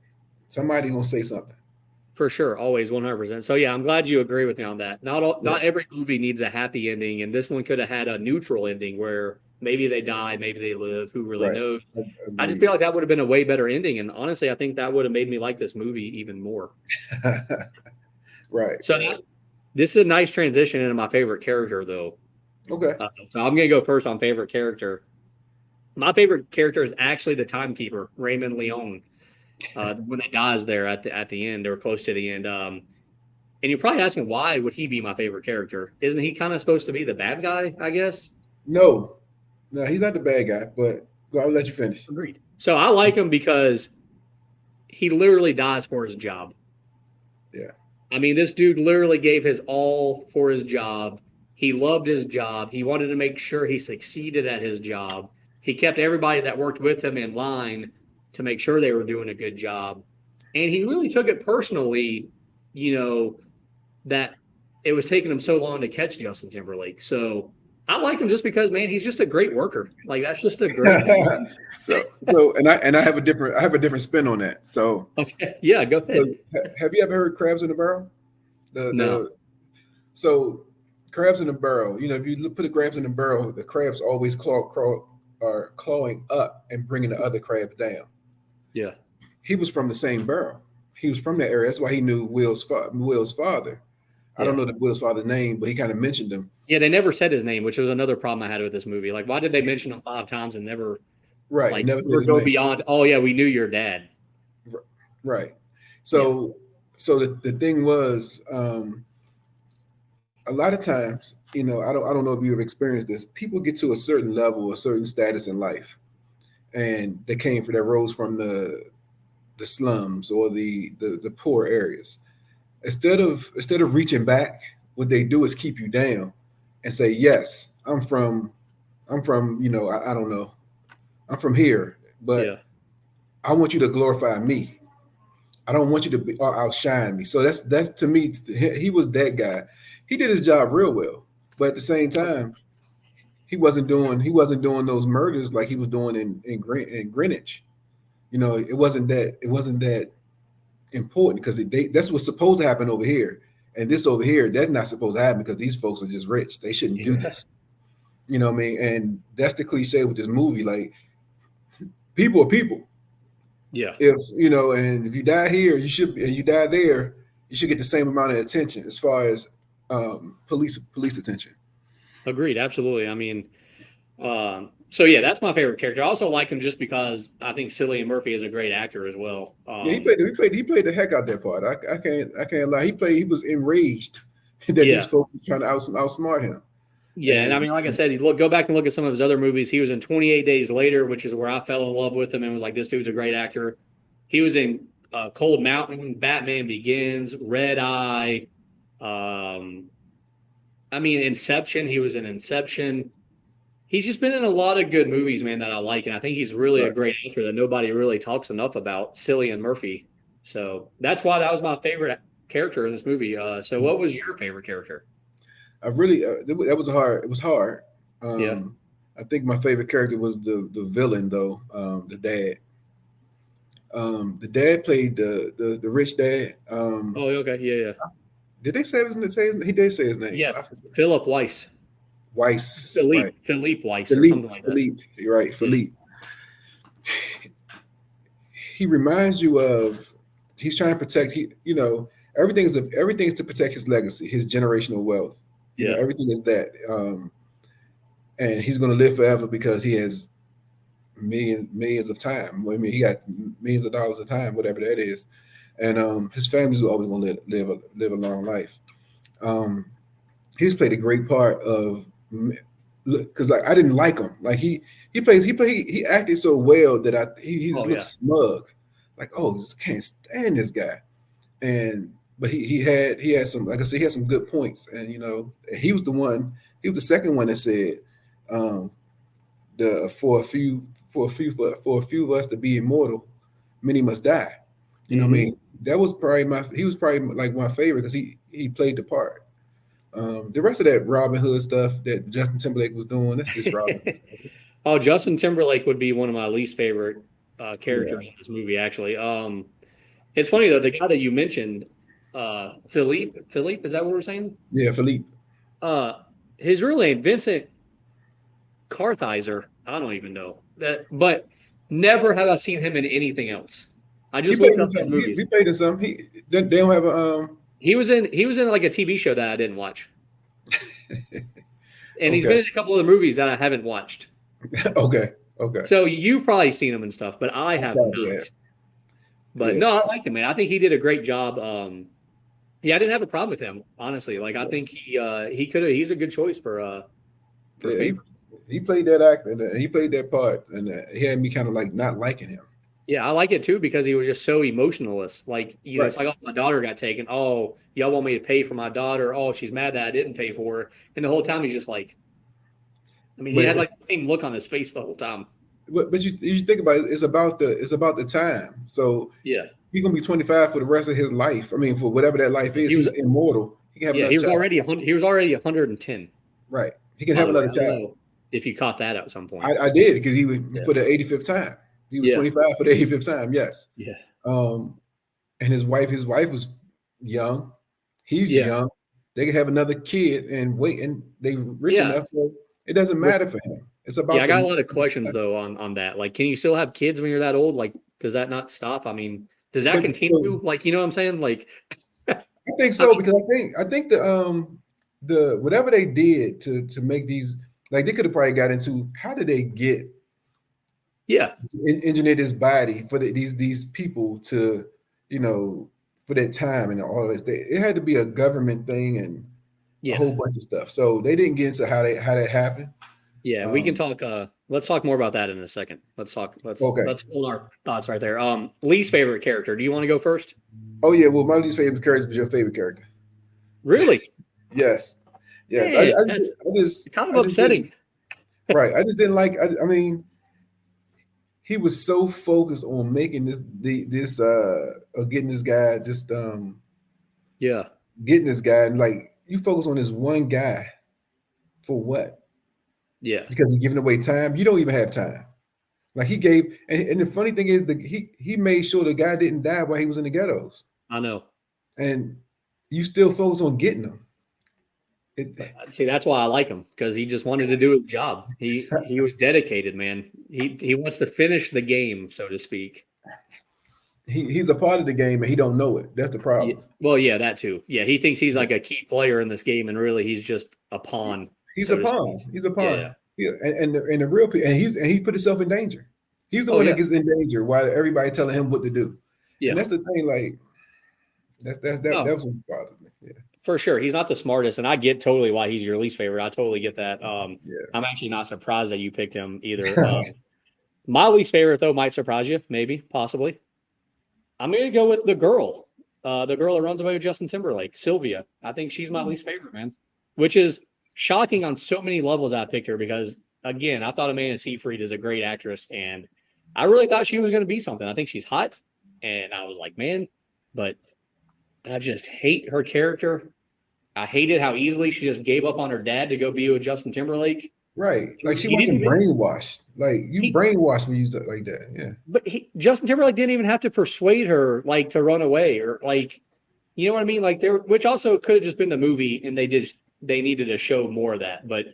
somebody gonna say something. For sure, always 100%. So yeah, I'm glad you agree with me on that. Yeah, Not every movie needs a happy ending, and this one could have had a neutral ending where maybe they die, maybe they live, who really right. knows. I just feel Agreed. like that would have been a way better ending, and honestly, I think that would have made me like this movie even more. Right, So right. this is a nice transition into my favorite character, though. Okay. So I'm gonna go first on favorite character. My favorite character is actually the timekeeper, Raymond Leon. When he dies there at the end or close to the end. And you're probably asking why would he be my favorite character? Isn't he kind of supposed to be the bad guy? I guess. No, no, he's not the bad guy, but I'll let you finish. Agreed. So I like him because he literally dies for his job. Yeah. I mean, this dude literally gave his all for his job. He loved his job. He wanted to make sure he succeeded at his job. He kept everybody that worked with him in line to make sure they were doing a good job. And he really took it personally, you know, that it was taking him so long to catch Justin Timberlake. So I like him just because, man, he's just a great worker. Like that's just a great thing. So, I have a different spin on that. So, Okay, yeah, go ahead. have you ever heard crabs in a barrel? No, So crabs in a barrel. You know, if you put the crabs in a barrel, the crabs always are clawing up and bringing the other crabs down. yeah, He was from the same barrel. He was from that area. That's why he knew Will's father. I don't yeah. know Will's father's name, but he kind of mentioned him. Yeah, they never said his name, which was another problem I had with this movie. Like, why did they mention him 5 times and never Right. He like never said ever his go name. beyond? Oh yeah, we knew your dad. Right. So the thing was, a lot of times, you know, I don't know if you've experienced this. People get to a certain level, a certain status in life, and they rose from the slums or the poor areas. Instead of reaching back, what they do is keep you down and say, yes, I'm from, you know, I don't know, I'm from here, Yeah, but I want you to glorify me. I don't want you to outshine me. So that's to me, he was that guy. He did his job real well, but at the same time, he wasn't doing those murders like he was doing in Greenwich. You know, it wasn't that important because that's what's supposed to happen over here, and this over here that's not supposed to happen because these folks are just rich. They shouldn't do yeah, this. You know what I mean? And that's the cliche with this movie. Like people are people. yeah. If you know, and if you die here, and you die there, you should get the same amount of attention as far as police attention. Agreed, absolutely. I mean, so yeah, that's my favorite character. I also like him just because I think Cillian Murphy is a great actor as well. Yeah, he played the heck out that part. I can't lie. He was enraged that these Yeah, folks were trying to outsmart him. yeah, and I And mean, like I said, you go back and look at some of his other movies. He was in 28 Days Later, which is where I fell in love with him and was like, this dude's a great actor. He was in Cold Mountain, Batman Begins, Red Eye. Um, I mean, Inception. He was in Inception. He's just been in a lot of good movies, man, that I like, and I think he's really a right, great actor that nobody really talks enough about, Cillian Murphy. So that's why that was my favorite character in this movie. So what was your favorite character? I really that was hard. It was hard. Yeah. I think my favorite character was the villain though, the dad. The dad played the rich dad. Oh, okay. Yeah, yeah. Did they say his? He did say his name. Yeah. I forget. Philip Weiss. Weiss, right? Philippe Weiss or Philippe, something like that. Philippe, you're right, Yeah. Philippe. He reminds you of he's trying to protect. Everything's to protect his legacy, his generational wealth. You know, Yeah. everything is that, and he's going to live forever because he has millions of time. I mean, he got millions of dollars of time, whatever that is, and his family's always going to live a long life. Um, he's played a great part of because like I didn't like him. Like he acted so well that he just Oh, looked yeah. smug. Like, oh, just can't stand this guy. And but he had some, like I said, he had some good points. And you know, he was the second one that said, um, the for a few of us to be immortal, many must die. You know what I Hmm. mean? That was probably he was probably like my favorite because he played the part. The rest of that Robin Hood stuff that Justin Timberlake was doing, that's just Robin Hood stuff. Oh, Justin Timberlake would be one of my least favorite Yeah, characters in this movie, actually. It's funny though, the guy that you mentioned, Philippe, is that what we're saying? yeah, Philippe. Uh, his real name, Vincent Kartheiser. I don't even know that, but never have I seen him in anything else. I He just played looked in up his some. He movies. played in some. They don't have a He was in like a TV show that I didn't watch, and he's Okay, been in a couple of the movies that I haven't watched. okay, okay. So you've probably seen him and stuff, but I I have probably not. have. But Yeah, no, I like him, man. I think he did a great job. Yeah, I didn't have a problem with him, honestly. Like I think he could have. He's a good choice for yeah. He favorite. he played that act and he played that part, and he had me kind of like not liking him. Yeah, I like it too because he was just so emotionless. Like, Right. it's like, oh, my daughter got taken. Oh, y'all want me to pay for my daughter? Oh, she's mad that I didn't pay for her. And the whole time he's just like, I mean, he But had like it's the same look on his face the whole time. but you think about it, it's about the time. So Yeah. he's gonna be 25 for the rest of his life. I mean, for whatever that life Yeah, is, he's immortal. He can have yeah, another he was child. already 100, he was already 110, Right. He can by have the way. another I don't child. know if you caught that at some point. I did because he was Yeah. for the 85th time. He was Yeah. 25 for the 85th time. Yes. Yeah. Um, and his wife was young. He's Yeah. young. They could have another kid and wait, and they rich Yeah. enough, so it doesn't Which, matter for him. It's yeah, I about got the. a lot of questions though on that. Like, can you still have kids when you're that old? Like, does that not stop? I mean, does that But continue? Like, you know what I'm saying? Like, I think I so mean, because I think the whatever they did to make these, like, they could have probably got into how did they get yeah. engineer this body for these people to, you know, for that time and all this. It had to be a government thing and a Yeah. whole bunch of stuff. So they didn't get into how that happened. Yeah, we can Um, talk let's talk more about that in a second. okay. Let's hold our thoughts right there. Least favorite character. Do you want to go first? Oh yeah. Well, my least favorite character was your favorite character. Really? Yes. Yes. I, I Man, just that's I just kind of I just didn't. upsetting. Right. I just didn't like. I mean, he was so focused on making this or getting this guy just Yeah. getting this guy, and like you focus on this one guy for what? Yeah. Because he's giving away time. You don't even have time. Like he gave, and the funny thing is that he made sure the guy didn't die while he was in the ghettos, I know. and you still focus on getting him. But It, see, that's why I like him because he just wanted to do his job. He was dedicated, man. He wants to finish the game, so to speak. he's a part of the game and he don't know it. That's the Yeah. problem. Well, yeah, that too. Yeah, he thinks he's like a key player in this game, and really he's just a pawn, He's a so to speak. pawn. He's a Yeah, yeah. pawn. Yeah, and the real and he put himself in danger. He's the Oh one that yeah. gets in danger while everybody telling him what to do. And Yeah. that's the thing. Like that No, was what bothered me. Yeah, for sure. He's not the smartest, and I get totally why he's your least favorite. I totally get that. yeah. I'm actually not surprised that you picked him either. My least favorite though might surprise you, maybe, possibly. I'm gonna go with the girl that runs away with Justin Timberlake, Sylvia. I think she's my least favorite, man. Which is shocking on so many levels. I picked her because again, I thought Amanda Seyfried is a great actress, and I really thought she was gonna be something. I think she's hot, and I was like, man, but I just hate her character. I hated how easily she just gave up on her dad to go be with Justin Timberlake. Right. Like she He didn't wasn't even brainwashed. Like you he brainwashed when you use it like that. Yeah. but Justin Timberlake didn't even have to persuade her like to run away or like you know what I mean? Like there which also could have just been the movie and they needed to show more of that. But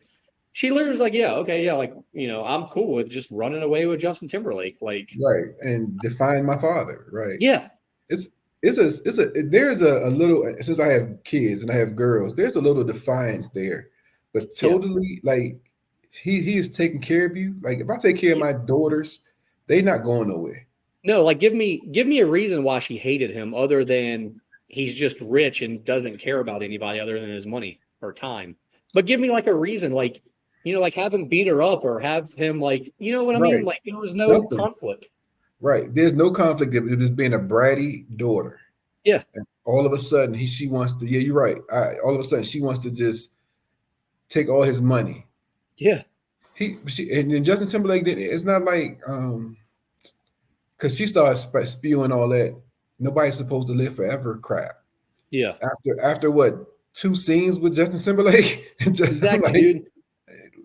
she literally was like, yeah, okay, yeah, like, I'm cool with just running away with Justin Timberlake. Like, Right. And define my father. Right. yeah, It's there's a little, since I have kids and I have girls, there's a little defiance there. But yeah. totally like he is taking care of you. Like if I take care of Yeah. my daughters, they not going nowhere. No, like give me a reason why she hated him other than he's just rich and doesn't care about anybody other than his money or time. But give me like a reason, like like have him beat her up or have him like you know what I mean? Right. Like there was no Something. conflict. Right. There's no conflict of just being a bratty daughter. Yeah, And all of a sudden she wants to, yeah, you're right. All of a sudden she wants to just take all his money. yeah, And then Justin Timberlake did it's not like because she started spewing all that nobody's supposed to live forever crap. yeah. After what, two scenes with Justin Timberlake? I'm Exactly, dude.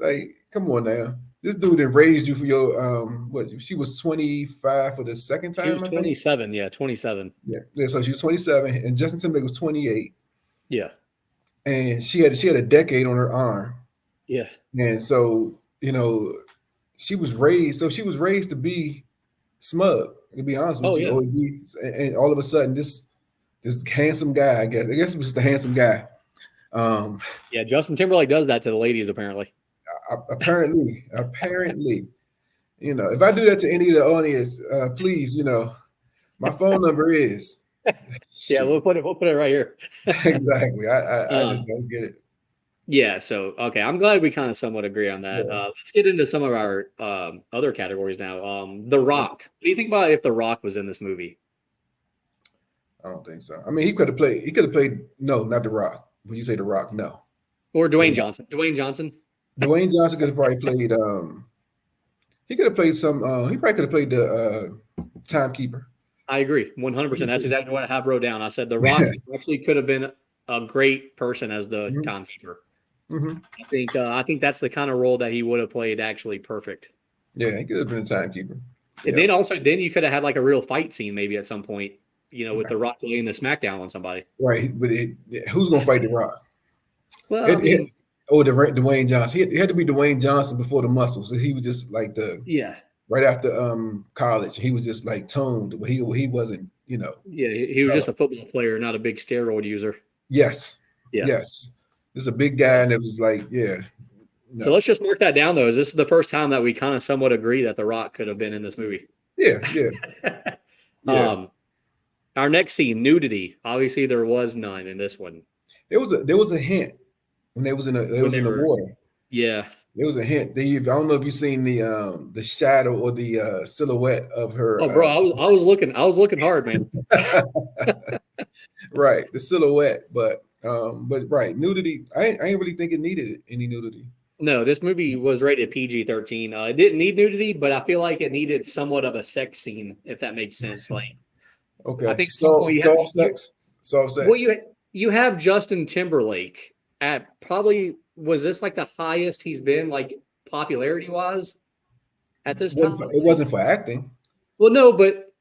like, come on now. This dude that raised you for your what she was 25 for the second She was time, I think. 27. Yeah, 27. Yeah. Yeah, so she was 27 and Justin Timberlake was 28. Yeah, And she had a decade on her arm. yeah. And so, she was raised to be smug, to be honest with Oh you. yeah, And all of a sudden, this handsome guy, I guess it was just a handsome guy. Um, yeah. Justin Timberlake does that to the ladies apparently. apparently, if I do that to any of the audience, please, my phone number is Yeah, shoot. we'll put it right here. Exactly. I just Um, don't get it. Yeah, so okay, I'm glad we kind of somewhat agree on that. Yeah. Let's get into some of our other categories now. The Rock. What do you think about if The Rock was in this movie? I don't think so. I mean, he could have played. He could have played. No, not The Rock. When you say The Rock, no. Or The Dwayne Rock. Johnson? Dwayne Johnson? Dwayne Johnson could have probably played. He could have played some. He probably could have played the timekeeper. I agree, 100%. That's exactly what I have wrote down. I said The Rock Yeah. actually could have been a great person as the hmm timekeeper. hmm I think that's the kind of role that he would have played actually perfect. Yeah, he could have been a timekeeper. And Yeah. then also, then you could have had like a real fight scene maybe at some point, with The Rock laying the smackdown on somebody. Right. But who's gonna fight The Rock? Well, I It, mean, Dwayne Johnson. It had to be Dwayne Johnson before the muscles. So he was just like the yeah, right after college. He was just like toned, but he wasn't. yeah, he was just a football player, not a big steroid user. Yes, Yeah. yes. This is a big guy, and it was like, yeah, So no, let's just mark that down though. Is this the first time that we kind of somewhat agree that The Rock could have been in this movie? yeah, yeah, yeah. um, our next scene, nudity. Obviously, there was none in this one There was a hint when they when was they in the were. water. Yeah. There was a hint. I don't know if you've seen the shadow or the silhouette of Oh, bro, her. I was looking hard, man. Right, the silhouette, but right, nudity. I ain't really think it needed any nudity. No, this movie was rated PG-13. It didn't need nudity, but I feel like it needed somewhat of a sex scene, if that makes sense. Like, I Okay, think at some so point soft well, sex. you have Justin Timberlake at probably was this like the highest he's been like popularity wise at this time? It Like, wasn't for acting, well, no, but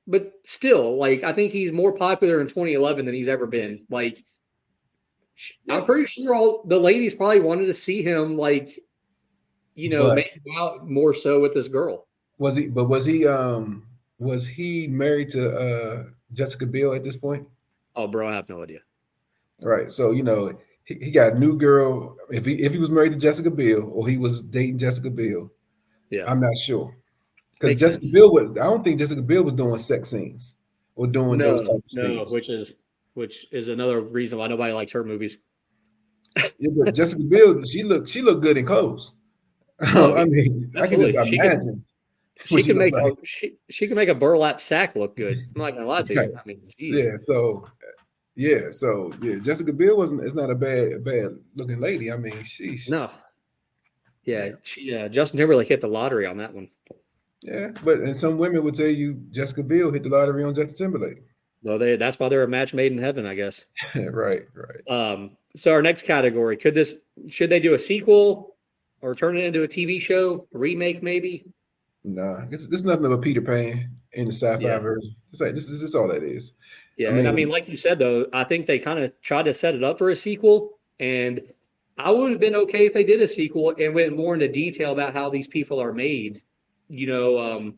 still, like I think he's more popular in 2011 than he's ever been. Like, yeah, I'm pretty sure all the ladies probably wanted to see him like but make him out more so with this girl. was he? But was he married to Jessica Biel at this point? Oh, bro, I have no idea. Right. So he got a new girl. If he was married to Jessica Biel or he was dating Jessica Biel, Yeah, I'm not sure because makes Jessica sense. Biel was. I don't think Jessica Biel was doing sex scenes or doing those type No, of no, things. which is another reason why nobody likes her movies. Yeah, but Jessica Biel, she looked good in clothes. Oh I yeah, mean, I can just absolutely. imagine what She she can looked make like. she can make a burlap sack look good. I'm not gonna lie to Right. you. I mean, geez. Yeah. So Jessica Biel wasn't. It's not a bad looking lady. I mean, she's No, yeah, yeah, Justin Timberlake hit the lottery on that one. yeah. But and some women would tell you Jessica Biel hit the lottery on Justin Timberlake. Well, that's why they're a match made in heaven, I guess. Right, right. So our next category, should they do a sequel or turn it into a TV show, a remake maybe? Nah, this is nothing of a Peter Pan in the sci-fi Yeah. version. It's like this is all that is. I Yeah, and I mean, mean, like you said though, I think they kind of tried to set it up for a sequel, and I would have been okay if they did a sequel and went more into detail about how these people are made.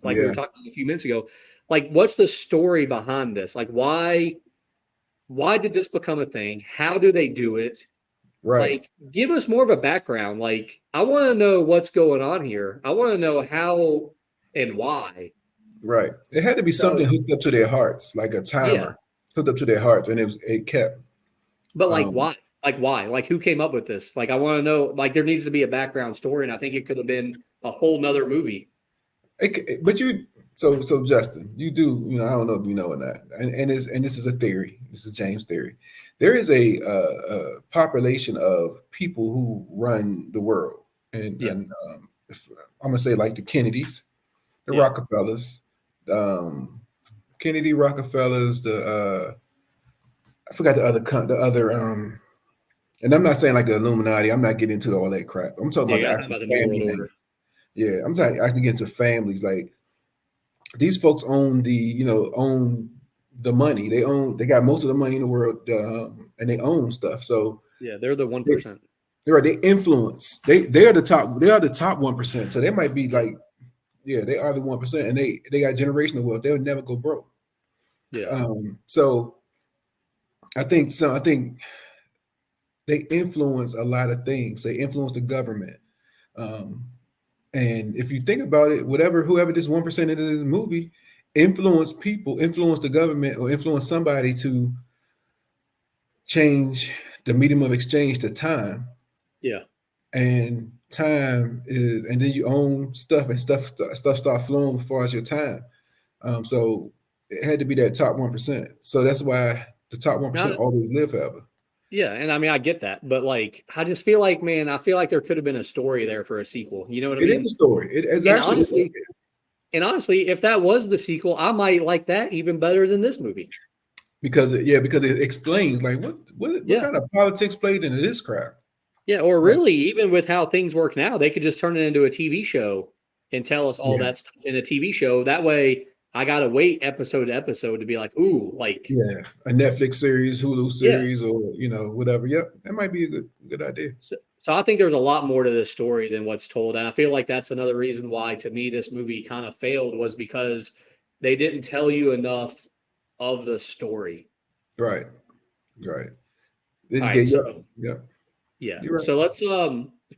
Like we were yeah, talking a few minutes ago. Like, what's the story behind this? Like, why did this become a thing? How do they do it? right, Like, give us more of a background. Like, I want to know what's going on here. I want to know how and why. right. It had to be something So, hooked up to their hearts, like a yeah. timer hooked up to their hearts, and it kept. But like Um, why? Like why? Like who came up with this? Like I want to know. Like there needs to be a background story, and I think it could have been a whole nother movie. but so Justin, you do I don't know if you know or not, and this is a theory. This is James' theory. There is a population of people who run the world, Yeah, I'm gonna say like the Kennedys, the yeah, Rockefellers, Kennedy Rockefellers, I forgot the other and I'm not saying like the Illuminati. I'm not getting into all that crap. I'm talking yeah. about You're the not talking actual about the New family World name. Order. Yeah, I'm talking actually getting to families. Like these folks own own the money. They got most of the money in the world, and they own stuff. So Yeah, they're the they, 1%. they're right. They influence. They are the top. They are the top 1%. So they might be Yeah, like, yeah, they are the 1%, and they got generational wealth. They'll never go broke. yeah, So I think they influence a lot of things. They influence the government. Um, and if you think about it, whoever this 1% in this movie influence people, influence the government, or influence somebody to change the medium of exchange to time. Yeah. and time is, and then you own stuff, and stuff start flowing as far as your time. So it had to be that top 1%. So that's why the top 1% Now, always live forever. yeah, and I mean I get that, but like I just feel like, man, I feel like there could have been a story there for a sequel. You know what I It is mean? a story. It is And actually honestly, and honestly, if that was the sequel, I might like that even better than this movie. because it explains like what Yeah. kind of politics played into this crap. Yeah, or Like, really, even with how things work now, they could just turn it into a TV show and tell us all yeah, that stuff in a TV show. That way, I gotta wait episode to episode to be like, ooh, like, yeah, a Netflix series, Hulu yeah. series, or whatever. Yep, that might be a good idea. So I think there's a lot more to this story than what's told, and I feel like that's another reason why, to me, this movie kind of failed was because they didn't tell you enough of the story. Right, right. All This right, get yep, so yep. yeah, You're right. so let's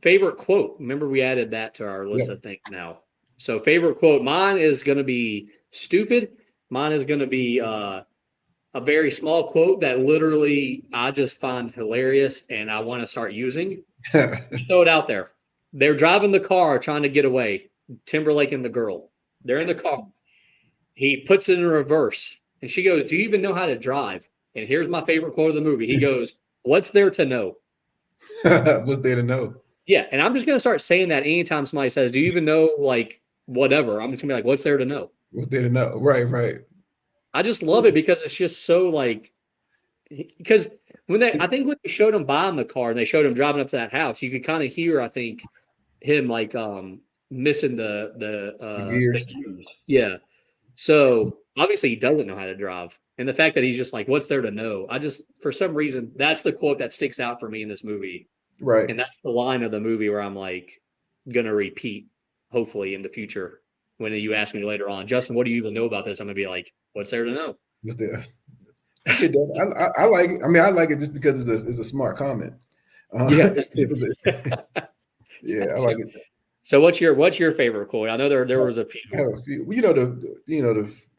favorite quote. Remember, we added that to our list Yep. of things now. So favorite quote, mine is gonna be stupid. Mine is gonna be a very small quote that literally I just find hilarious and I want to start using. Throw it out there. They're driving the car trying to get away. Timberlake and the girl. They're in the car. He puts it in reverse and she goes, "Do you even know how to drive?" And here's my favorite quote of the movie. He goes, "What's there to know?" What's there to know? Yeah, and I'm just gonna start saying that anytime somebody says, "Do you even know like whatever?" I'm just gonna be like, "What's there to know?" What's there to know? Right, right. I just love it because it's just so like because I think when they showed him buying the car and they showed him driving up to that house, you could kind of hear, I think, him like missing The the gears. cues. Yeah. So obviously he doesn't know how to drive. And the fact that he's just like, what's there to know? I just for some reason that's the quote that sticks out for me in this movie. Right. And that's the line of the movie where I'm like gonna repeat, hopefully, in the future. When you ask me later on, Justin, what do you even know about this? I'm gonna be like, what's there to know? What's there? I get that. I like it. I mean, I like it just because it's a smart comment. Yeah, that's true. Yeah, I Gotcha. like it. So what's your favorite quote? I know there was a I few. have a few.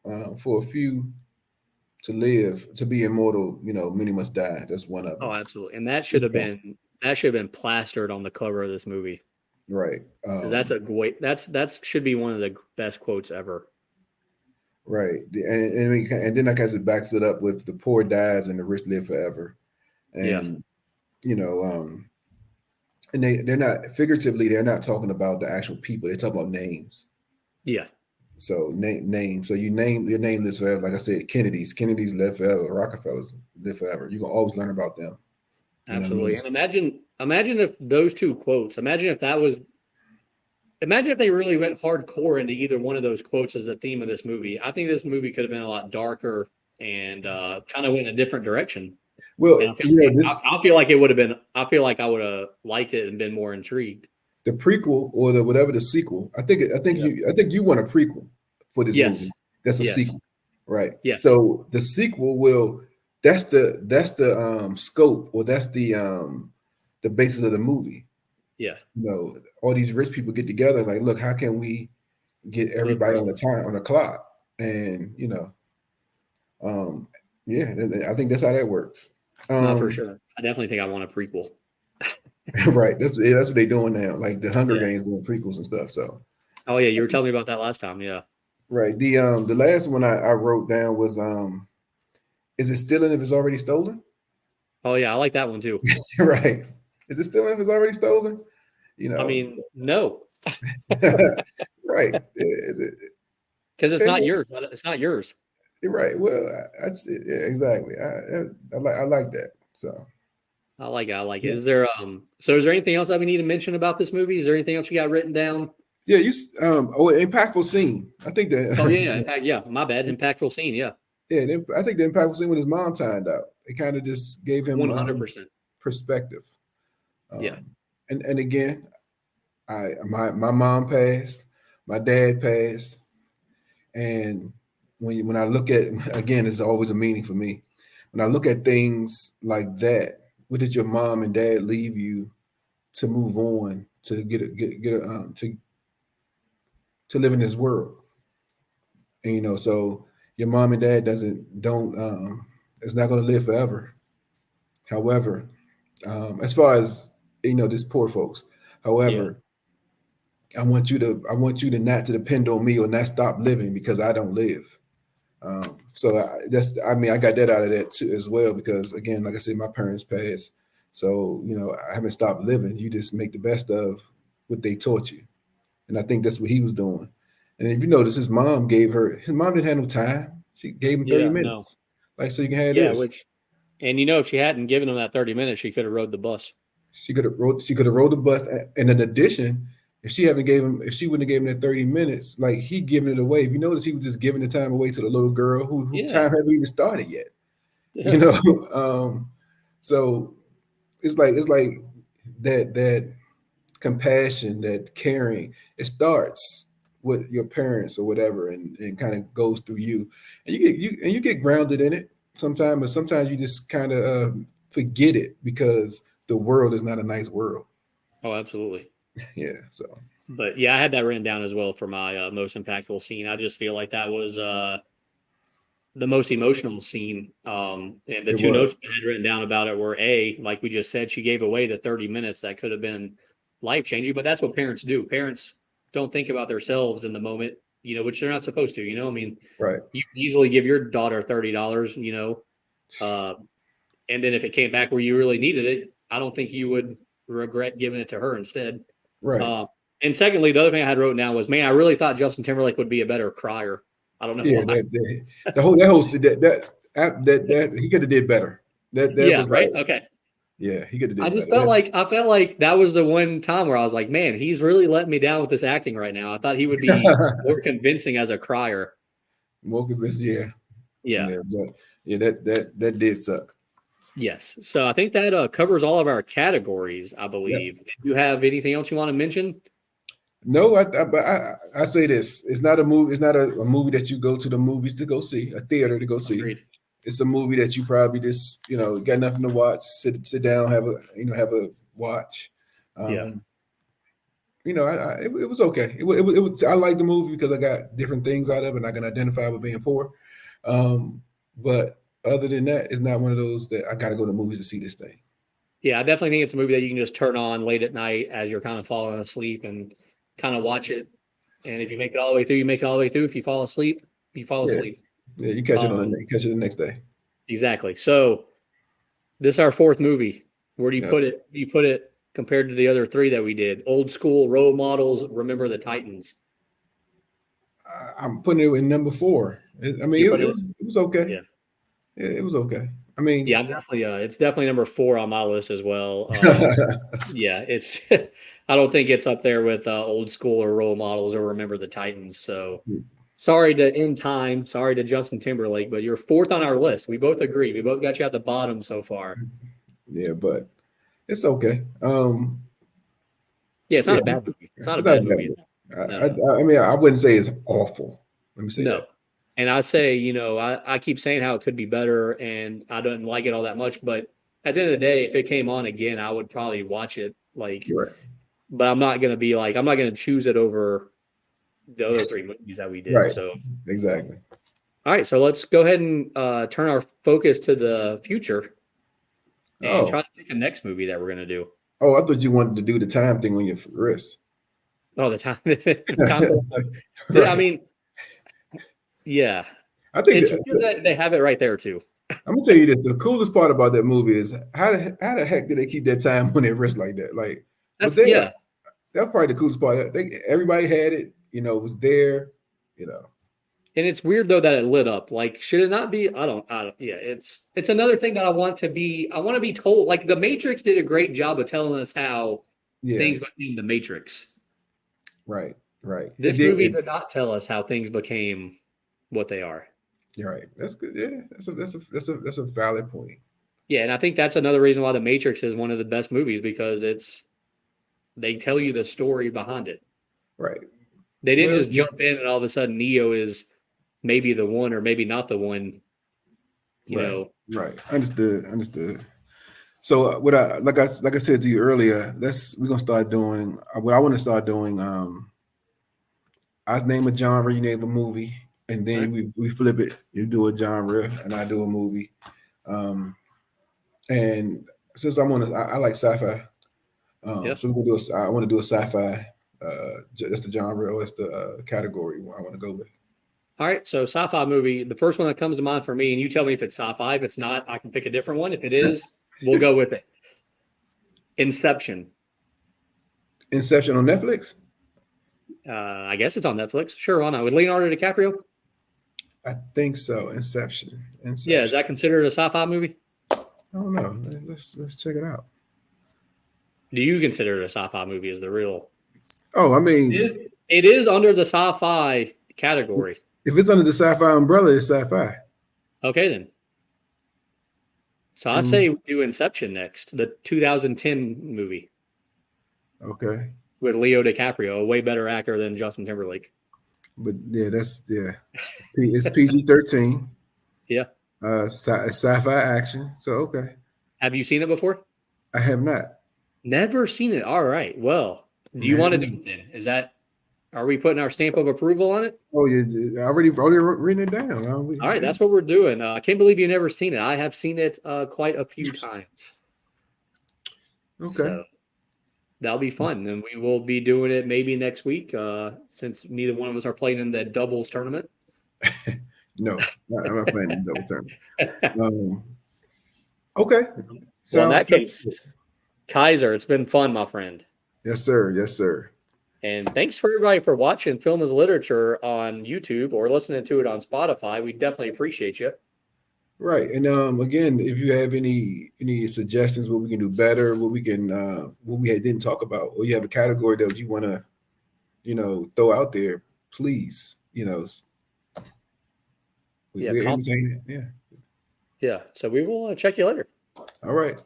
Well, for a few to live, to be immortal, many must die. That's one of them. Oh, absolutely. And It's fun. that should have been plastered on the cover of this movie Right. because that's a great that's should be one of the best quotes ever. Right. And then I guess it backs it up with the poor dies and the rich live forever. Yeah. And you know, um, and they're not figuratively, they're not talking about the actual people. They're talking about names. Yeah. So name. So your name lives forever. Like I said, Kennedy's live forever. Rockefellers live forever. You can always learn about them. You know what I Absolutely. mean? And imagine if those two quotes, imagine if they really went hardcore into either one of those quotes as the theme of this movie. I think this movie could have been a lot darker and kind of went in a different direction. And Well, I feel like it would have been. I feel like I would have liked it and been more intrigued. the prequel or the whatever the sequel. Yeah. I think you want a prequel for this movie. Yes. That's a Yes. sequel, right? Yes. So the sequel will that's the scope, or that's the basis of the movie. Yeah. All these rich people get together, like, look, how can we get Live everybody on the forever. time on the clock? And um, yeah, I think that's how that works. Not for Um, sure. I definitely think I want a prequel. right, that's what they're doing now. Like the Hunger Yeah. Games doing prequels and stuff. So Oh yeah, you were telling me about that last time. Yeah. right, the last one I wrote down was is it stealing if it's already stolen? Oh yeah, I like that one too. Right, is it stealing if it's already stolen? You I know, mean, no, right? Is it? because it's And not yours. It's not yours. you're right. Well, yeah, exactly. I like that. So I like it. I like it. yeah, Is there so is there anything else that we need to mention about this movie? Is there anything else you got written down? yeah. Impactful scene. I think Oh yeah, that yeah. Impact, yeah, my bad. Impactful scene. Yeah. I think the impactful scene when his mom timed out. It kind of just gave him 100%. perspective. Yeah. And again, my mom passed, my dad passed, and when I look at, again, it's always a meaning for me. When I look at things like that, what did your mom and dad leave you to move on to to live in this world? And so your mom and dad doesn't don't it's not going to live forever. However, as far as just poor folks. Yeah. However, I want you to not to depend on me or not stop living because I don't live. So I got that out of that too as well because again, like I said, my parents passed, so I haven't stopped living. You just make the best of what they taught you, and I think that's what he was doing. And if you notice, his mom didn't have no time. She gave him 30 Yeah. No. minutes, like so you can have Yeah. this. Which, and you know, if she hadn't given him that 30 minutes, she could have rode the bus. She could have rode the bus, and in addition, if she wouldn't have gave him that 30 minutes, like he giving it away. If you notice, he was just giving the time away to the little girl who Yeah. time haven't even started yet. You Yeah. know, so it's like that compassion, that caring. It starts with your parents or whatever, and kind of goes through you, and you get grounded in it sometimes, but sometimes you just kind of forget it because the world is not a nice world. Oh, absolutely. Yeah, so But yeah, I had that written down as well for my most impactful scene. I just feel like that was the most emotional scene. And the it two notes was I had written down about it were A, like we just said, she gave away the 30 minutes that could have been life changing. But that's what parents do. Parents don't think about themselves in the moment, which they're not supposed to. I mean, right. you can easily give your daughter $30, uh, and then if it came back where you really needed it, I don't think you would regret giving it to her instead. Right. Uh, and secondly, the other thing I had wrote down was, man, I really thought Justin Timberlake would be a better crier. I don't know Yeah, why. that he could have did better. That Yeah, was like, right. Okay. yeah, he could have I did just better. felt like That's I felt like that was the one time where I was like, man, he's really letting me down with this acting right now. I thought he would be more convincing as a crier. more convinced. Yeah, Yeah. yeah, but yeah, that did suck. Yes. So I think that covers all of our categories, I Yeah. believe. Do you have anything else you want to mention? No, but I say this: it's not a movie. It's not a movie that you go to the movies to go see, a theater to go see. Agreed. It's a movie that you probably just got nothing to watch. Sit down, have a watch. Yeah. Um, it was okay. It was. I like the movie because I got different things out of it, and I can identify with being poor. But other than that, it's not one of those that I got to go to movies to see this thing. Yeah, I definitely think it's a movie that you can just turn on late at night as you're kind of falling asleep and kind of watch it. And if you make it all the way through, you make it all the way through. If you fall asleep, you fall Yeah, asleep. yeah. You catch it Um, the next day. exactly. So this is our fourth movie. Where do you Yeah, put it? You put it compared to the other three that we did. Old school role models. Remember the Titans. I'm putting it in number four. I mean, You it, put it it. was it was okay. Yeah. It was okay. I mean, Yeah. I'm definitely. It's definitely number four on my list as well. Yeah. It's. I don't think it's up there with old school or role models or remember the Titans. So sorry to In Time. Sorry to Justin Timberlake, but you're fourth on our list. We both agree. We both got you at the bottom so far. yeah, but it's okay. Yeah. It's not Yeah, a bad movie. It's not a it's not bad a bad movie. movie. No. No. I mean, I wouldn't say it's awful. Let me say that. No. And I say, I keep saying how it could be better and I don't like it all that much, but at the end of the day, if it came on again, I would probably watch it You're right. but I'm not gonna be like I'm not gonna choose it over the other three movies that we did. Right. So Exactly. all right, so let's go ahead and turn our focus to the future and Oh, try to pick a next movie that we're gonna do. oh, I thought you wanted to do the time thing on your wrist. Oh, the time time to I Right. mean, yeah. I think It's weird that they have it right there too. I'm gonna tell you this: the coolest part about that movie is how the heck did they keep that time on their wrist like that? Like, but That's yeah. that's probably the coolest part. Everybody had it. It was there. You know. And it's weird though that it lit up. Like, should it not be? I don't. Yeah, it's another thing that I want to be. I want to be told. Like, The Matrix did a great job of telling us how Yeah. things became the Matrix. Right. Right. It This did. movie did not tell us how things became what they are. You're right. That's good. Yeah. That's a valid point. Yeah, and I think that's another reason why The Matrix is one of the best movies because they tell you the story behind it. Right. They didn't Well. just jump in and all of a sudden Neo is maybe the one or maybe not the one. You Right. know. Right. Understood. Understood. So what I like I said to you earlier, we're gonna start doing what I want to start doing. I name a genre, you name a movie, and All then right. we flip it. You do a genre, and I do a movie. Um, and since I like sci-fi, Yeah. So we're gonna do. I want to do a sci-fi. That's the genre. Or that's the category I want to go with. All right. So sci-fi movie, the first one that comes to mind for me, and you tell me if it's sci-fi. If it's not, I can pick a different one. If it is, we'll go with it. Inception. Inception on Netflix. I guess it's on Netflix. Sure, why not? With Leonardo DiCaprio. I think so. Inception. Yeah, is Inception. that considered a sci-fi movie? I don't know. Let's check it out. Do you consider it a sci-fi movie? Is the real? Oh, I mean, It is under the sci-fi category. if it's under the sci-fi umbrella, it's sci-fi. Okay, then. So I And say we do Inception next, the 2010 movie okay, with Leo DiCaprio, a way better actor than Justin Timberlake. but yeah, it's PG-13. Yeah. Sci-fi action. So okay, Have you seen it before? I have not. Never seen it. All right. Well, do you Man. want to do it then? Are we putting our stamp of approval on it? Oh yeah, I already written it down. All right, that's what we're doing. I can't believe you've never seen it. I have seen it quite a few times. Okay. So that'll be fun. And we will be doing it maybe next week since neither one of us are playing in that doubles tournament. No, I'm not playing the double term. Okay. Well, in that case, Kaiser, it's been fun, my friend. Yes, sir. Yes, sir. And thanks for everybody for watching Film as Literature on YouTube or listening to it on Spotify. We definitely appreciate you. Right. And again, if you have any suggestions what we can do better, what we didn't talk about, or you have a category that you want to, throw out there, please, we entertain it. Yeah. Yeah. So we will check you later. All right.